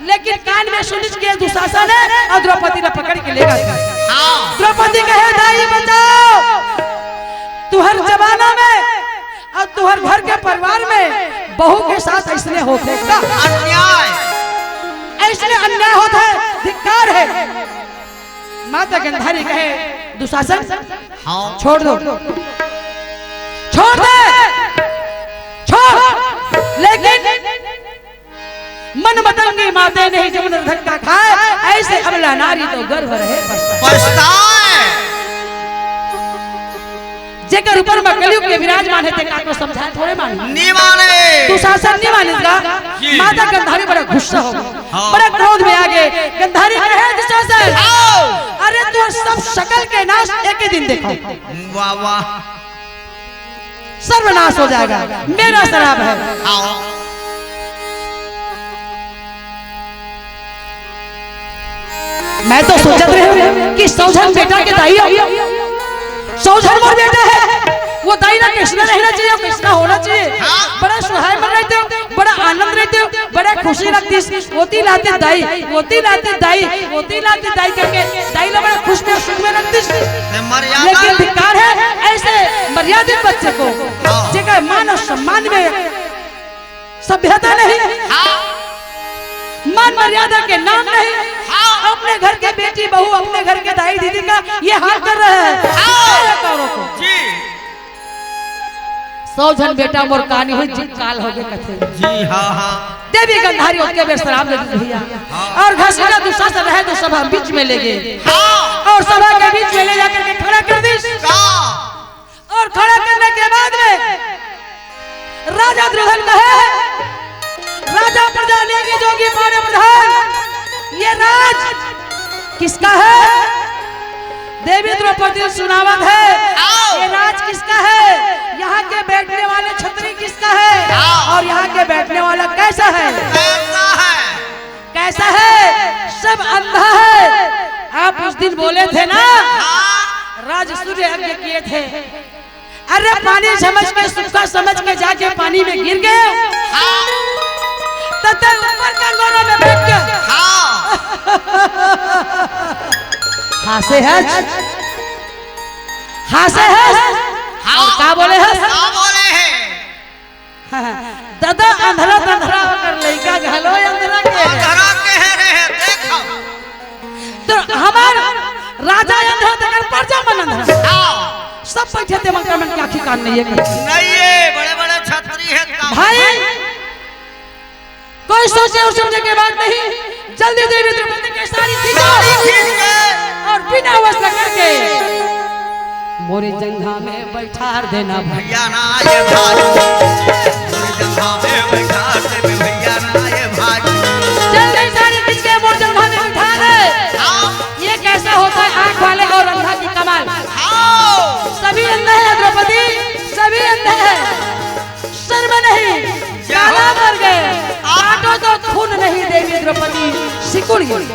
लेकिन कान में सुन के दुशासन है और द्रौपदी ने पकड़ के ले गया द्रौपदी कहे दाई बचाओ तुहर जमाना में और तुहर घर के परिवार में बहू के साथ ऐसने होते का अन्याय ऐसने अन्याय होता है धिक्कार है माता गंधारी कहे दुशासन छोड़ दो छोड़ दे छोड़ लेकिन मन मतंगी माते नहीं जब धक्का खाए ऐसे अबला नारी तो गर्व रहे पछताए जेकर ऊपर में कलयुग के विराजमान है ते काको समझाए थोड़े माने नहीं माने दुशासन नहीं मानेगा माता गंधारी बड़ा गुस्सा हो बड़ा क्रोध में आ गए गंधारी कहे दुशासन अरे तू सब शकल के नाश एक ही दिन देखो वाह वाह सर्वनाश हो जाएगा मेरा शराब है मैं तो सोचत रहे कि सौझन बेटा के दाई सौझन मोर बेटा है वो दाई ना कृष्णा रहना चाहिए कृष्णा होना चाहिए बड़ा सुहाय मन रहते हो बड़ा आनंद रहते हो बड़ा खुशी लगती होती लाते दाई होती लाते दाई करके दाई ना बड़ा खुश में सुख में लगती लेकिन धिक्कार है ऐसे मर्यादित बच्चे को जगह मान और सम्मान में सभ्यता नहीं मान मर्यादा के नाम नहीं अपने घर के बेटी बहू अपने घर के दाई दीदी का ये हाल कर रहे हैं सौझन बेटा मोर कहानी हुई जी काल हो गए कथे जी हाँ हाँ देवी गंधारी उसके बेर शराब दे दी भैया। और घसीटा दुशासन रहे तो सभा बीच में ले गए और सभा के बीच में ले जाकर के खड़ा कर दी। और खड़ा करने के बाद में राजा दुर्योधन कहे, राजा प्रजा नेगी जोगी पाने प्रधान, ये राज किसका है? देवी द्रौपदी सुनावत है, ये राज किसका है? यहाँ के बैठने वाले छत्री किसका है? और यहाँ के बैठने वाला कैसा है? कैसा है? सब अंधा है। आप उस दिन बोले थे ना, राज सूर्य यज्ञ किए थे। अरे पानी समझ के सूखा समझ के जाके पानी में गिर गए, तब तक ऊपर कंगोरों में बैठ गए। हासे है, हासे है, और क्या बोले है? दादा अंधरा अंधरा होकर लड़का घलो अंधरा के देखो। तो हमारा राजा अंधरा देकर प्रजा मन अंधरा, सब बैठे थे मंत्र में क्या ठिकान नहीं है। नहीं है, बड़े-बड़े छतरी है भाई, कोई सोचे और समझे के बात नहीं, जल्दी देवी द्रौपदी के सारी खींचो और बिना वस्त्र करके मोरे जंघा में बैठा देना भैया ना ये भाई, मोरे जंघा में बैठा दे भैया ना ये भाई। जल्दी सारी खींच के मोरे जंघा में बैठा दे। ये कैसा होता है आंख वाले और अंधा की कमाल? सभी अंधे हैं द्रौपदी, सभी अंधे हैं, शर्म नहीं, काला मर गए, काटो तो खून नहीं। देवी द्रौपदी सिकुड़ गई,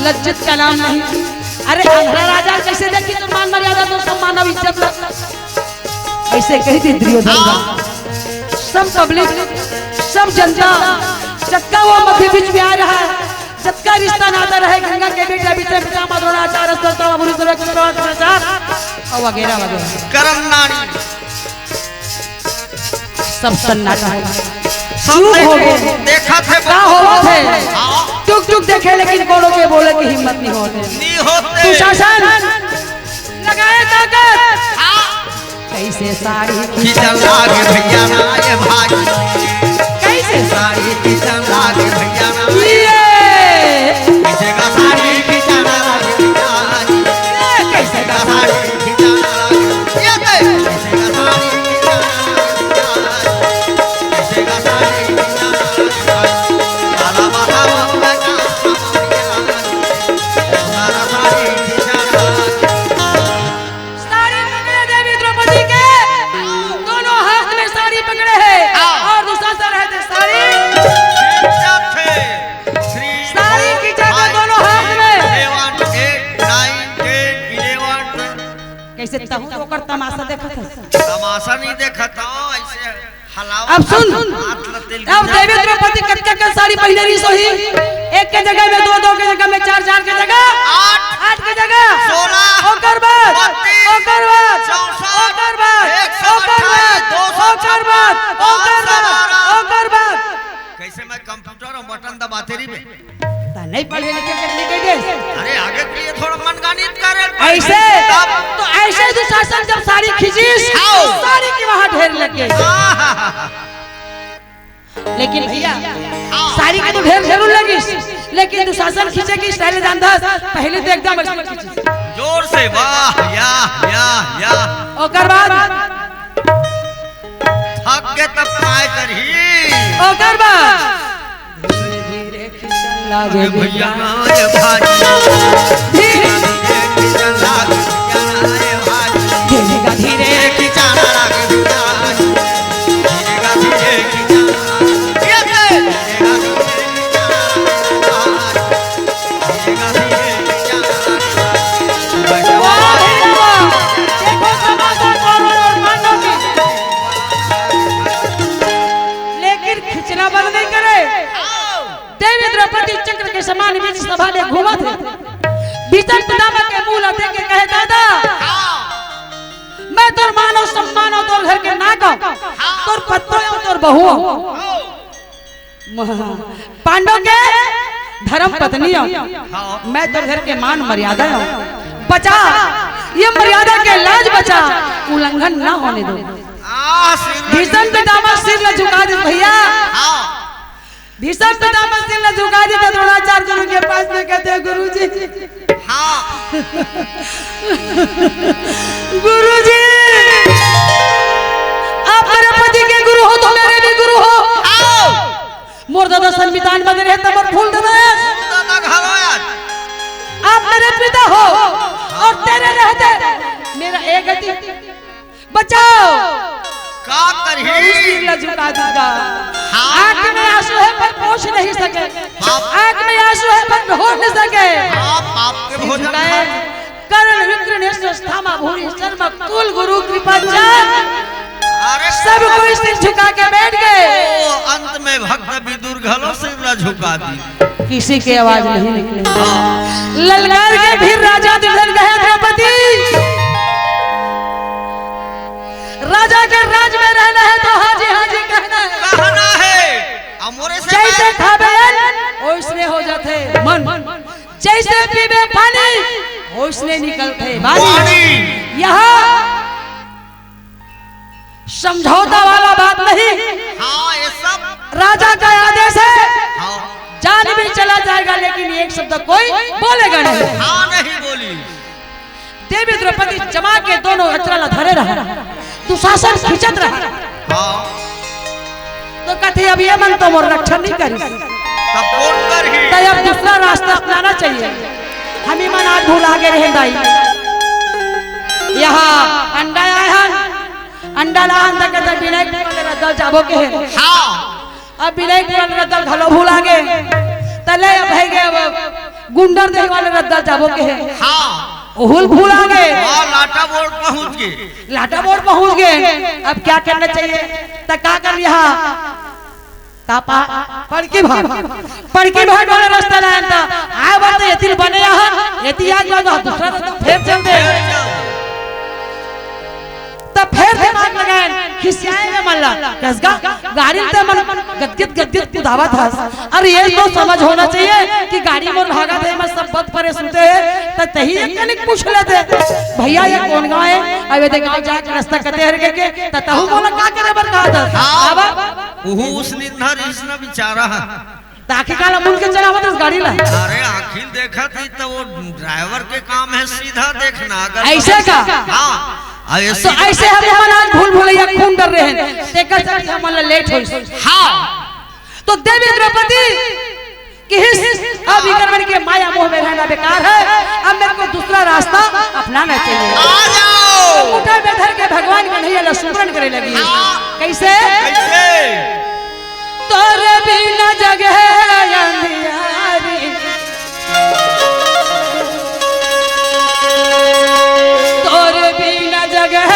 लज्जित का नाम नहीं। अरे अंधरा राजा कैसे देखी तो मान मर्यादा तो सम्मान और इज्जत ऐसे कही थी दुर्योधन। सब पब्लिक, सब जनता, चक्का वो मध्य बीच में आ रहा है, चक्का रिश्ता नाता रहे, गंगा के बेटा बीते पिता मधुराचार्य और वगैरह वगैरह करम नारी सब सन्नाटा है। देखा थे क्या हुआ थे? टुक टुक देखे लेकिन कोड़ों के बोले की हिम्मत नहीं होते। दुशासन लगाए ताकत, कैसे साड़ी खींचन लागे भैया ना ये भाई, कैसे साड़ी खींचन लागे भैया ना ये खींचेगा साड़ी खींचन लागे भैया, कैसे का साड़ी खींचन लागे ये कैसे का साड़ी तमाशा देखा था? तमाशा नहीं देखा था, ऐसे हलावा। अब सुन, अब देवी द्रौपदी कच्चा साड़ी पहने रही सोही, एक के जगह में दो, दो के जगह में चार, चार के जगह आठ के जगह 16, ओकर बाद ओकर बाद ओकर बाद ओकर बाद ओकर बाद ओकर बाद ओकर बाद। कैसे मैं कंप्यूटर और बटन दबाते रही बे? नहीं पढ़े लिखे के अरे आगे के लिए थोड़ा मनगानित करे ऐसे। तो ऐसे दुशासन जब साड़ी खींची, साड़ी की वहां ढेर लग गई। लेकिन भैया साड़ी की तो ढेर जरूर लगी, लेकिन दुशासन खींचे की स्टाइल जानता पहले तो एकदम जोर से वाह या या। ओकर बाद थक के तब पाए करही, ओकर बाद धीरे खींचन लागे भैया ना ये भाई, धीरे खींचन लागे भैया ना ये भाई, धीरे खींचन लागे भैया, धीरे खींचन चक्र के समान बीच सभा में घूमा थे। भीतर पितामह के मुंह लगे के कहे, दादा मैं तोर मानो सम्मान और तोर घर के नाक तोर पत्तो और तोर बहू पांडव के धर्म पत्नी मैं तोर घर के मान मर्यादा बचा, ये मर्यादा के लाज बचा, उल्लंघन ना होने दो। भीषम पितामह सिर न झुका दे भैया। हाँ भीषम पितामह सिर न झुका दी तो द्रोणाचार्य गुरु के पास में कहते हैं गुरुजी, हाँ गुरुजी आप मेरे पति के गुरु हो तो मेरे भी गुरु हो। मोर दादा संविधान बने रहे तमर फूल दे आप मेरे पिता हो और तेरे रहते मेरा एक गति बचाओ का करही झुका दूंगा। आंख में आंसू है पर पहुंच नहीं सके, आंख में आंसू है पर हो नहीं सके। बाप के भोजन कर्ण विक्रम स्थामा भूरि शर्म कुल गुरु कृपा चार सब कोई सिर झुका के बैठ गए। अंत में भक्त विदुर घलो सिर न झुका दी, किसी की आवाज नहीं निकली। ललकार के फिर राजा दिल गए द्रौपदी। राजा के राज में रहना है तो हाजी हाजी कहना है। अमोरे से जैसे खाबे ओइसने हो जाते मन, जैसे पीबे पानी ओइसने निकलते वाणी। यहाँ समझौता वाला बात नहीं। हाँ ये सब राजा का आदेश है। हाँ जान भी चला जाएगा लेकिन एक शब्द कोई बोलेगा नहीं। हाँ नहीं बोली। देवी द्रौपदी जमा के दोनों अचरल धरे रहा, दुशासन खिंचत रहा। हाँ तो कहते अब ये मन तो मोर रक्षा नहीं करी, तब कौन करही? तो अब दूसरा रास्ता अपनाना चाहिए। हम ही मन आज भूल आगे रहे दाई। यहाँ अंडा आया, अंडा लान तक कहते विनायक वाले रद्दल जाबो के है। हाँ अब विनायक वाले रद्दल घलो भूल आगे तले अब है गए गुंडर दे वाले रद्दल जाबो के है। हाँ भूल भूल आ गए, लाटा बोर्ड पहुंच गए, लाटा बोर्ड पहुंच गए। अब क्या करना चाहिए? तो क्या कर लिया पड़की भाग वाला रास्ता लाया था। आए बात यति बने यहाँ यति आज बात दूसरा तो फिर चलते तब फिर दिमाग लगाए खिसियाए में मल्ला कसगा गाड़ी ते मन गदगद कुदावा था। अरे ये तो समझ होना चाहिए कि गाड़ी में भागा थे मैं सब बद परे सुनते हैं तो तही कनिक पूछ लेते भैया ये कौन गांव है। अब ये गांव जाके रास्ता कते हर के तहु बोला का करे बर कहा था। अब ओहो उस निर्धर इसने बेचारा ताकि काला मुन के चलावत इस गाड़ी ला। अरे आखिर देखा थी तो वो ड्राइवर के काम है सीधा देखना। अगर ऐसे का हाँ तो ऐसे हम आज भूल भूलैया खून कर रहे हैं तेकर चलते हम लेट हो। हाँ तो देवी द्रौपदी कि अब इधर के माया मोह में रहना बेकार है, अब मेरे को दूसरा रास्ता अपनाना चाहिए। आ जाओ मुठा में धर के भगवान कन्हैया ला सुमरन करे लगी। कैसे? कैसे? तोरे बिना जगह अंधियारी, तोरे बिना जगह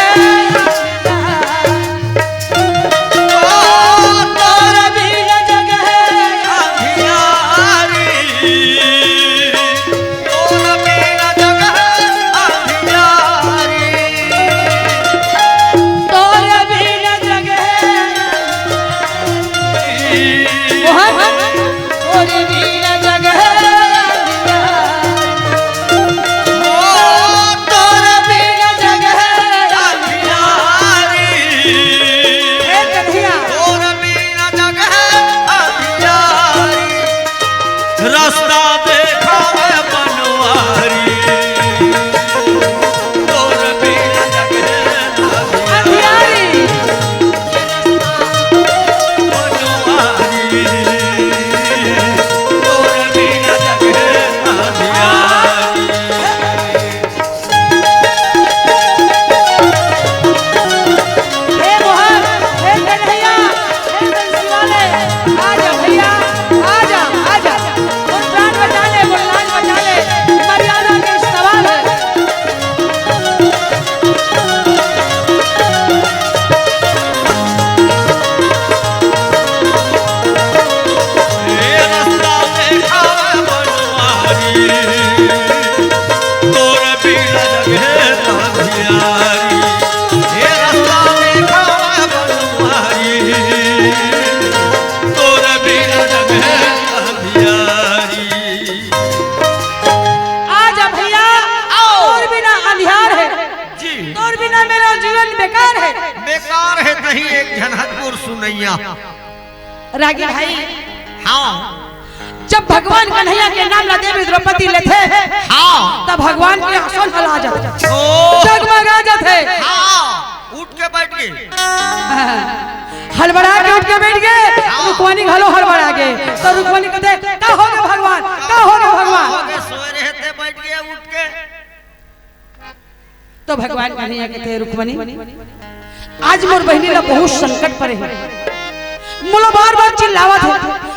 बिना मेरा जीवन बेकार है। बेकार है नहीं एक जनकपुर सुनैया। रागी भाई, हाँ जब भगवान कन्हैया के नाम ला देवी द्रौपदी लेते हैं, हाँ तब भगवान के आसन हला जाते, ओ जगमगा जाते। हाँ उठ के बैठ गए, हड़बड़ा के उठ के बैठ गए। रुक्मणी घलो हड़बड़ा गए, तो रुक्मणी कहते का हो गए भगवान, का हो गए भगवान। सोए रहते बैठ गए उठ के। तो भगवान कन्हैया कहते रुक्मणी आज मोर बहनी ला बहुत संकट पड़े है, मोला बार बार चिल्लावत है,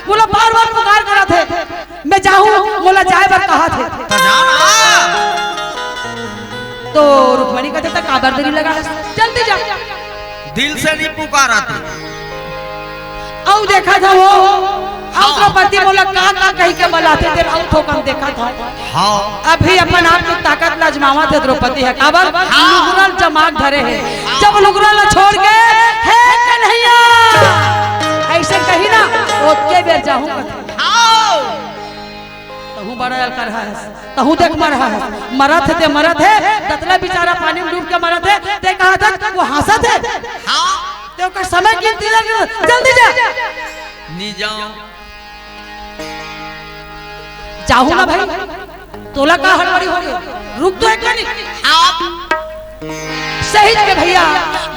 मोला बार बार पुकार करत है, मैं जाऊं मोला जाए बर कहा थे। तो जाना। तो रुक्मणी कहते तक काबर देरी लगा है, जल्दी जा। दिल से नहीं पुकारा तू। औ देखा था वो द्रौपदी बोला का कहीं के बलाते थे, औ ठोकम देखा था। हाँ अभी अपन आप की ताकत लाजमावा थे द्रौपदी है काबर लुगरल जमात धरे है। जब लुगरल छोड़ के हे कन्हैया ऐसे कही ना ओके बेर जाऊं तहू बड़ा कर रहा है, तहू देख मर रहा है, मरत है ते मरत है, दतला बेचारा पानी में डूब के मरत है, ते कहा था वो हंसत है। हाँ ते का समय की इंतजार कर, जल्दी जा। नहीं जाओ चाहूं ना भाई, तोला का हड़बड़ी हो गई, रुक तो एक नहीं। सहित में भैया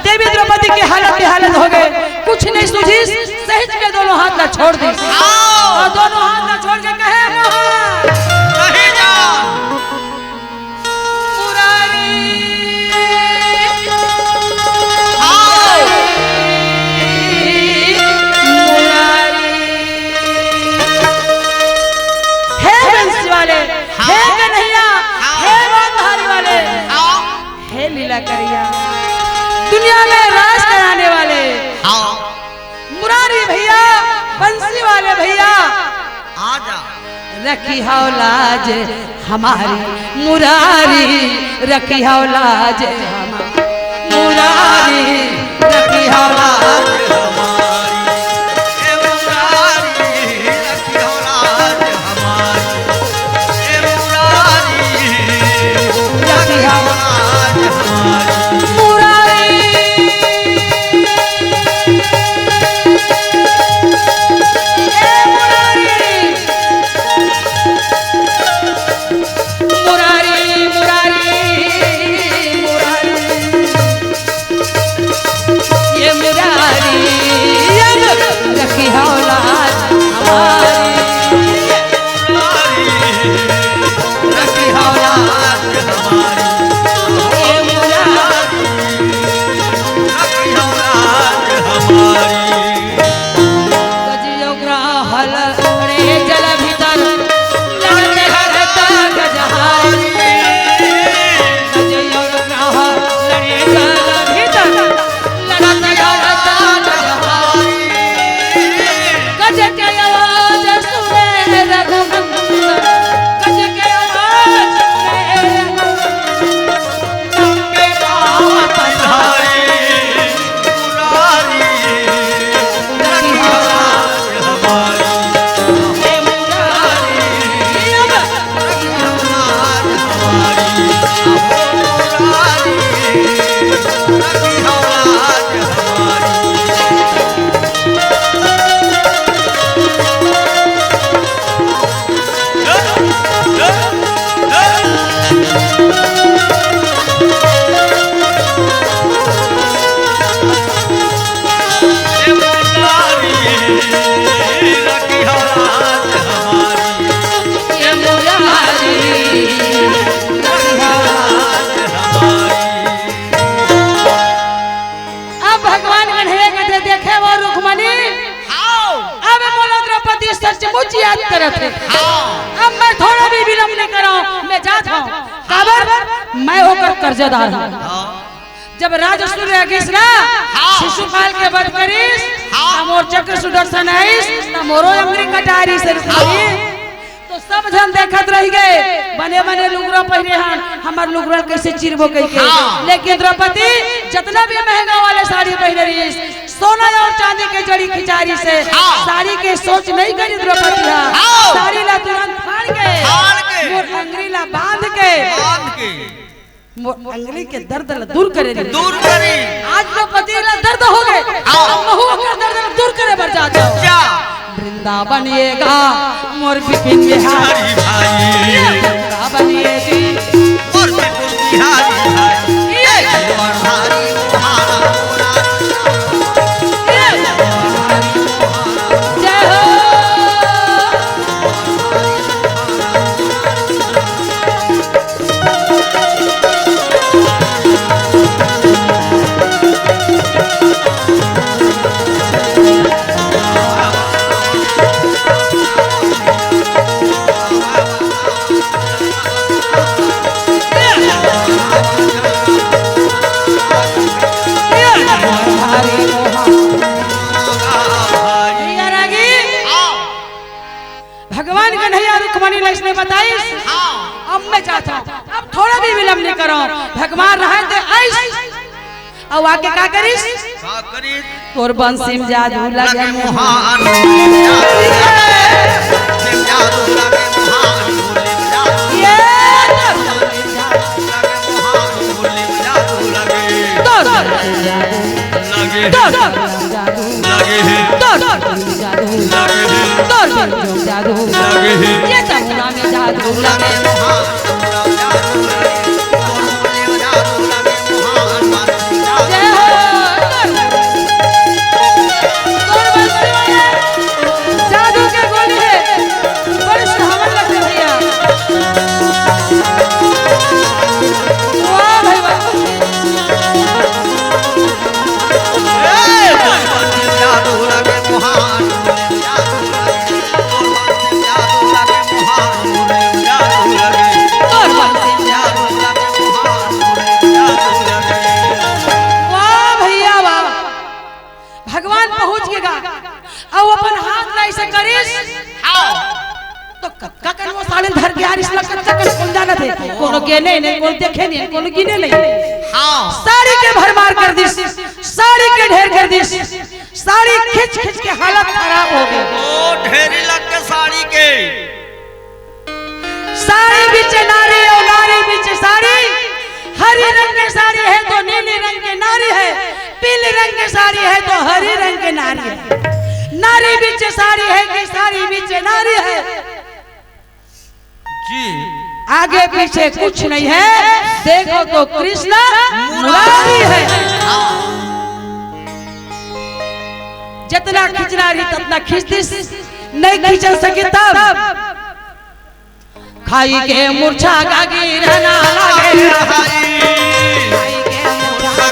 देवी द्रौपदी की हालत बेहालत हो गए, कुछ नहीं सूझी, सहित में दोनों हाथ ना छोड़ दी और दोनों हाथ ना छोड़ के कहे नहीं जाओ। लीला करिया दुनिया में राज कराने वाले मुरारी भैया, बंसी वाले भैया आजा। रखी हो लाज हमारी मुरारी, रखी हो लाज हमारी मुरारी, रखी हो लाज याद करत है। अब मैं थोड़ा भी विलम्ब नहीं कराऊं, मैं जाता हूं। काबर मैं होकर कर्जदार हूं। जब राजसूर अगिस ना शिशुपाल के वध करिस, मोर चक्र सुदर्शन आइस, मोरो अंगरी कटारी से तो सब जन देखत रह गए, बने बने लुगरा पहने हन, हमार लुगरा कैसे चिरबो कह के। लेकिन द्रौपदी जितना भी महंगा वाले साड़ी पहने रही, सोना और चांदी के जड़ी खिचारी से साड़ी के सोच नहीं करी द्रौपदी, साड़ी ला तुरंत फाड़ के मोर अंगरी ला बांध के अंगली के दर्द दूर करे दूर करी आज तो पतीला दर्द हो गए महू का दर्द दूर करे बर जाता हूं क्या वृंदावन येगा मोर बिपिन बिहारी भाई वृंदावन येगी मोर बिपिन बिहारी भाई ये बनहारी मोहाना जय हो भगवान कन्हैया रुक्मणी ने बताई अब मैं चाहता हूँ अब थोड़ा भी विलंब नहीं करो भगवान रहे थे ऐस अब आके का करिस तोर बंसी में जादू लगे मोहान जादू लगे मोहान ये जादू लगे तोर लगे तोर लगे तोर तोर जादू लगे ये तमुना में जादू लगे जय हो तोर बंसी वाले जादू के गोली है बड़ी सुहावन लगते भैया वाह भाई वाह जादू लगे मोहान तोर बंसी वाह भैया वाह भगवान पहुंच गएगा अब अपन हाथ ना ऐसे करिस तो ककन वो साले धर के हारिस लगन ककन कौन जाना थे कोनो गेने नहीं कोनो देखे नहीं कोनो गिने नहीं साड़ी के भरमार कर दिस साड़ी के ढेर कर दिस साड़ी खिंच खिंच के हालत खराब हो गई ओ ढेरी लग के साड़ी के साड़ी बीच नारी और नारी बीच साड़ी हरी रंग की साड़ी है तो नीली रंग की नारी है पीले रंग की साड़ी है तो हरी रंग की नारी है नारी बीच साड़ी है कि साड़ी बीच नारी है जी आगे पीछे कुछ नहीं है देखो तो कृष्ण मुरारी है जितना खींचना रही ततना खींच दिस नहीं खींच सके तब खाई के मूर्छा गागी रहना लागे खाई के मूर्छा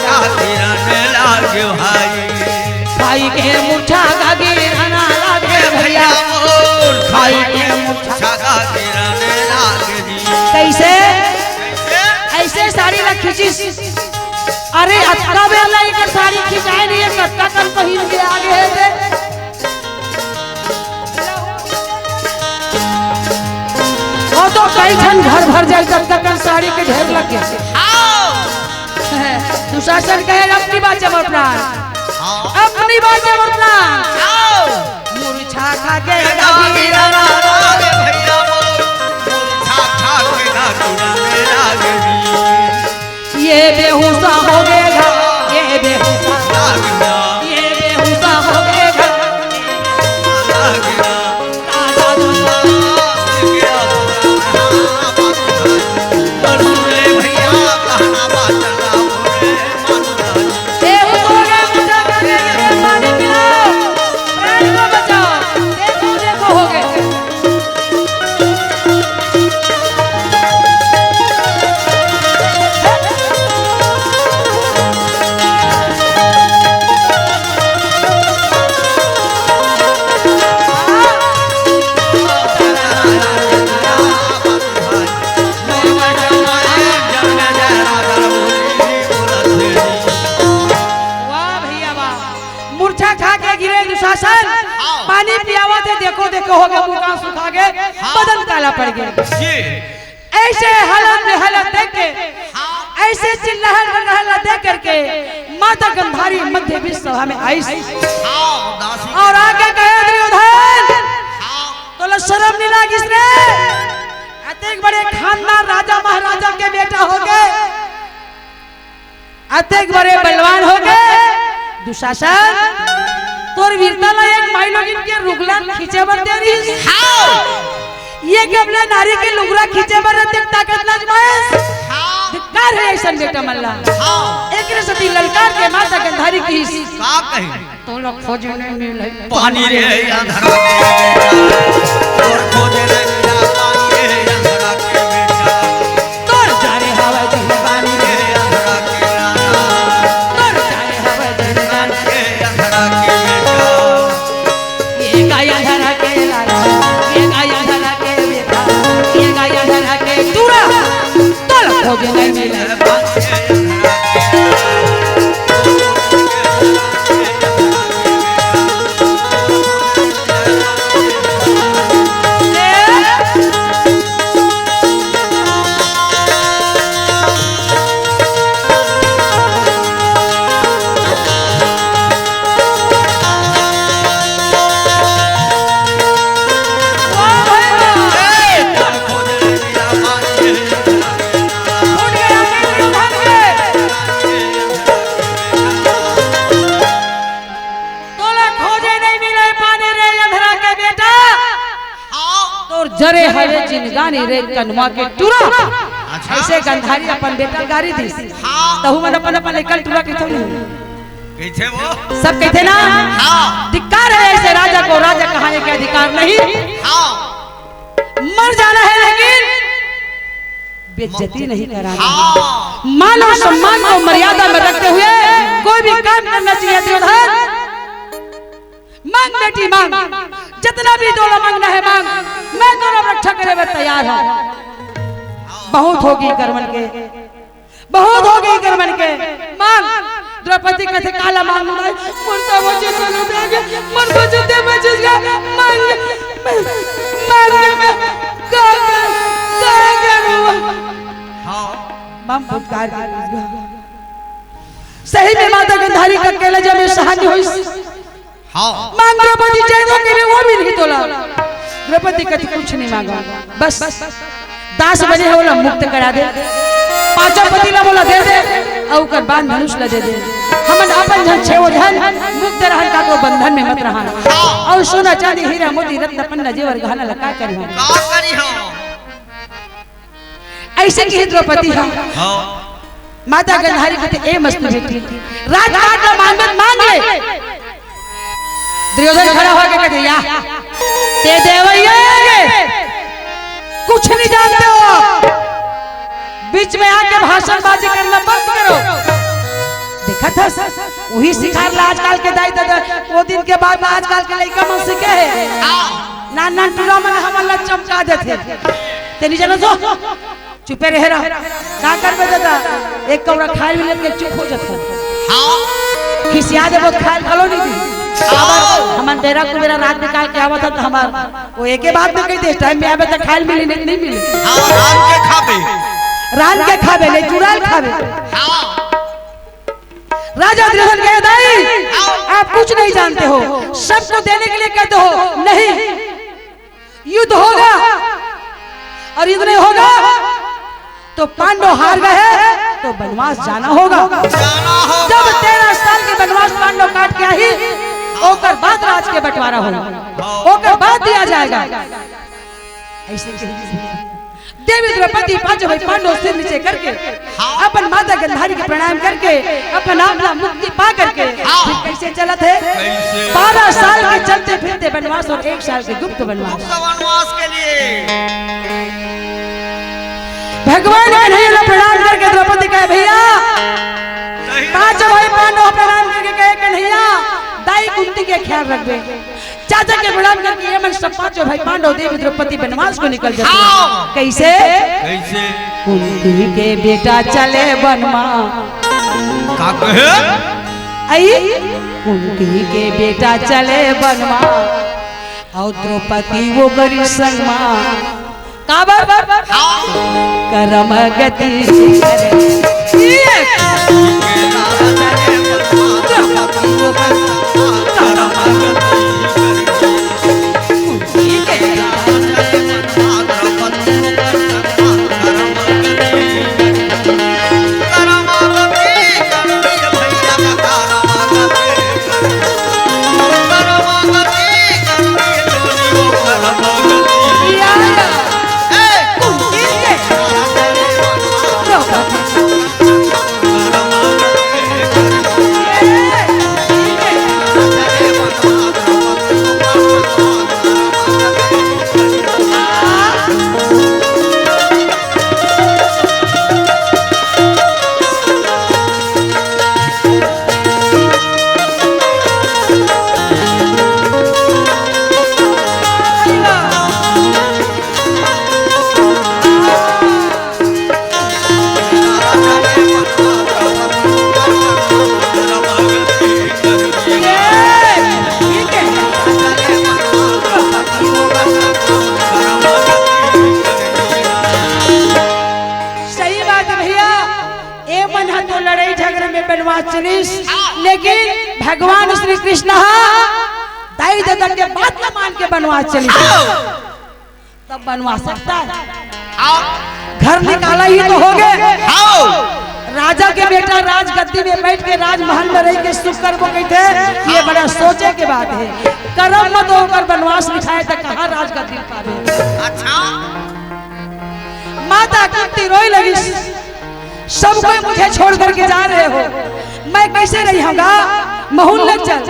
खाई के मूर्छा गागी रहना लागे भैया खाई के मूर्छा कैसे ऐसे साड़ी रख खींचिस अरे अटका बेला इधर साड़ी खिंचाए नहीं है कटका कल पहिन के आगे है रे और तो कई ठन घर भर जाए कटका कल साड़ी के ढेर लग गया दुशासन कहे अपनी बात जबर प्राण अपनी बात जबर प्राण मूर्छा खा के गागी रहना ये बेहोशा हो गएगा ये बेहोशा हो गएगा पानी पिलाओ प्राण को बचाओ देखो देखो हो गए दुशासन पानी पियावा थे देखो देखो हो गया मुंह सुखा गए बदन काला पड़ गया ऐसे हालत देख के ऐसे चिल्लाहट देख करके माता गंधारी मध्य विश्व सभा में आई और आगे कहे दुर्योधन तो शर्म नहीं लगी इसने अतिक बड़े खानदान राजा महाराजा के बेटा हो गए अत्यक बड़े बलवान हो गए दुशासन तोर वीरता ला एक माई लोगिन के रुगला खींचे बर दे रही ये के अपने नारी के लुगरा खींचे बर देख ताकत लाजमाइस धिक्कार है ऐसा बेटा मल्ला एक रे सती ललकार के माता गंधारी की का कही तो लोग खोजे नहीं मिले पानी रे अंधरा के बेटा और खोजे रे मिला पानी रे अंधरा के बेटा तोर जारे हवा दिन पानी रे अंधरा के राना तोर जारे हवा दिन पानी रे अंधरा के बेटा ये गाया धरा के लाला ये गाया धरा के बेटा ये गाया धरा के तूरा तोर खोजे नहीं मिले पानी रे अंधरा जरे हवे जिनगानी रे कनवा के टूरा ऐसे गंधारी अपन बेटा गारी दी तहु मन अपन अपन लेकर टूरा के थोड़ी कैसे वो सब कहते ना धिक्कार है ऐसे राजा को राजा कहने के अधिकार नहीं मर जाना है लेकिन बेइज्जती नहीं कराना मान और सम्मान को मर्यादा में रखते हुए कोई भी काम करना चाहिए दुर्योधन मांग बेटी मांग जितना भी दौलत मांगना है मांग मैं दोनों रक्षा करे में तैयार हूं बहुत होगी करमन के बहुत होगी करमन के मांग द्रौपदी कहते काला मांग मुर्दा मुझे चलो देंगे मन को जुते बचेगा मांग में का हां मम पुकार सही में माता गंधारी का केला जब में सहानी हुई मांग द्रौपदी जैनों के लिए वो भी नहीं तोला द्रौपदी कभी कुछ नहीं मांगा बस दास बने है बोला मुक्त करा दे पांचों पतिला बोला दे दे और कर बांध धनुष ला दे दे हमन अपन धन छेओ धन मुक्त रहन का को बंधन में मत रहा और सोना चांदी हीरा मोती रत्न पन्ना जेवर गहना लगा करी हो ऐसे की द्रौपदी है माता गंधारी कहते ए मस्त बेटी राजपाट का मांग ले दुर्योधन खड़ा होकर कहते या ते देवैया कुछ नहीं जानते हो बीच में आके भाषणबाजी करना बंद करो देखा था वही सिखा आजकल के दाई दादा वो दिन के बाद में आजकल के लड़का मन सीखे है ना ना टूरा मन हमला चमका देते तेरी जानो जो चुपे रह रहा का करबे दादा एक कौड़ा खाए मिले के चुप हो जाता हां खिसिया दे वो खाए खलो नहीं दी हमन तेरा को मेरा रात निकाल के आवा था तो हमार वो एक ही बात में कही दे टाइम में आवे तो खाए मिली नहीं मिली हां रान के खावे ले जुड़ाल खावे हां राजा दुर्योधन कहे दाई आप कुछ नहीं जानते हो सबको देने के लिए कहते हो नहीं युद्ध होगा और युद्ध नहीं होगा तो पांडव हार गए तो वनवास जाना होगा जब 13 साल के वनवास पांडव काट के आई ओकर बाद राज के बंटवारा होगा ओकर बाद दिया जाएगा ऐसे देवी द्रौपदी पांचों भाई पांडव सिर नीचे करके अपन माता गंधारी के प्रणाम करके अपन आपला मुक्ति पा करके फिर कैसे चला थे 12 साल के चलते फिरते वनवास और 1 साल के गुप्त वनवास के लिए भगवान कन्हैया प्रणाम करके द्रौपदी कहे भैया पांचों भाई पांडव प्रणाम करके कहे कन्हैया दाई कुंती के ख्याल रखबे चाचा के प्रणाम करके ये मन सब पांचों भाई पांडव देवी द्रौपदी वनवास को निकल जाते हैं कैसे कैसे कुंती के बेटा चले वनमा का कहे आई कुंती के बेटा चले वनमा और द्रौपदी वो गरी संगमा काबर करम गति भैया ए मन है तो लड़ाई झगड़े में बनवास चलिस, लेकिन भगवान श्री कृष्ण दाई दादा के बात न मान के बनवास चलिस तब बनवा सकता है। घर निकाला ही तो हो गए। राजा के बेटा राजगद्दी में बैठ के राजमहल में रह के सुख कर वो कहते ये बड़ा सोचे के बात है। कर्म मत होकर बनवास लिखाए तो कहाँ राजगद्दी पावे। अच्छा माता कुंती रोई लगी, सब कोई मुझे छोड़ करके जा रहे हो, मैं कैसे रहूंगा। महूल लग चल।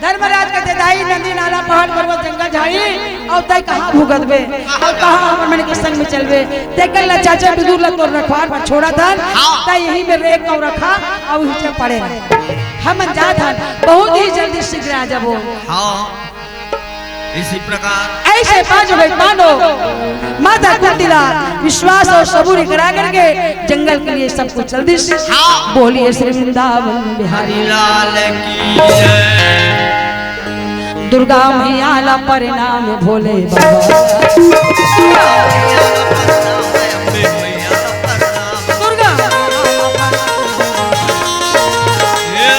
धर्मराज कहते दाई नदी नाला पहाड़ पर्वत जंगल झाड़ी और तय कहाँ भुगत बे और कहाँ हमर मन के संग में चलबे। देखल ला चाचा बिदुर ला तो रखवार पर छोड़ा था तय यही में रेक को रखा और नीचे पड़े हम जा था बहुत ही जल्दी शीघ्र आ जाबो। हाँ इसी प्रकार ऐसे पांच भाई मानो माता कुंतीला विश्वास और सबूरी करा करके जंगल के लिए सब कुछ जल्दी से बोलिए श्री वृंदावन बिहारी लाल की जय। दुर्गा मैया ला परिणाम भोले बाबा। दुर्गा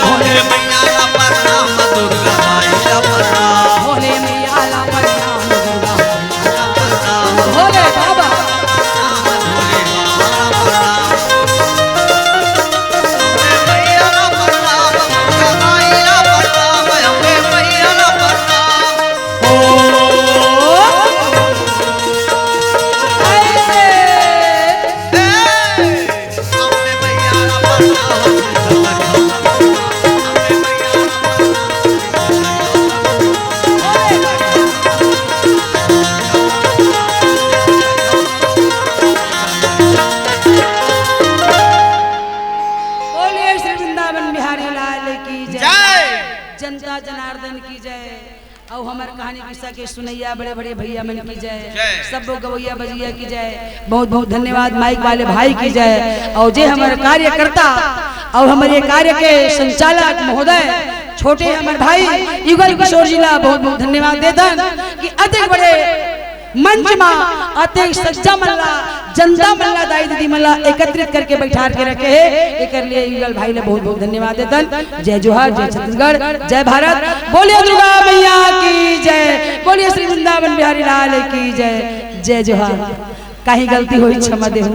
भोले मैया ला प्रणाम, दुर्गा माई ला प्रणाम, भोले मैया ला परिणाम दुर्गा ला प्रणाम, भोले बाबा। भोले मैया ला प्रणाम, दुर्गा माई ला प्रणाम, अम्बे मैया ला प्रणाम। अम्बे मैया ला प्रणाम, अम्बे मैया ला बोलिए श्री वृंदावन बिहारी लाल की जय। जय। जनता जनार्दन की जय। और हमारे कहानी किस्सा के सुनैया बड़े बड़े भैया मन की जय, जय। सब गवैया बजिया की जय। बहुत बहुत धन्यवाद माइक वाले भाई की जय। और जे हमारे कार्यकर्ता और हमारे कार्य के संचालक महोदय छोटे हमारे भाई युगल किशोर जी ला बहुत बहुत धन्यवाद देतन कि अधिक बड़े मंच में अतिक सच्चा मल्ला जनता मल्ला दाई दीदी मल्ला एकत्रित करके बैठा के रखे है। एक लिए युगल भाई ने बहुत बहुत धन्यवाद देतन। जय जोहार, जय छत्तीसगढ़, जय भारत। बोलिए दुर्गा मैया की जय, बोलिए श्री वृंदावन बिहारी लाल की जय। जय जोहार। कहीं गलती हुई क्षमा देहु।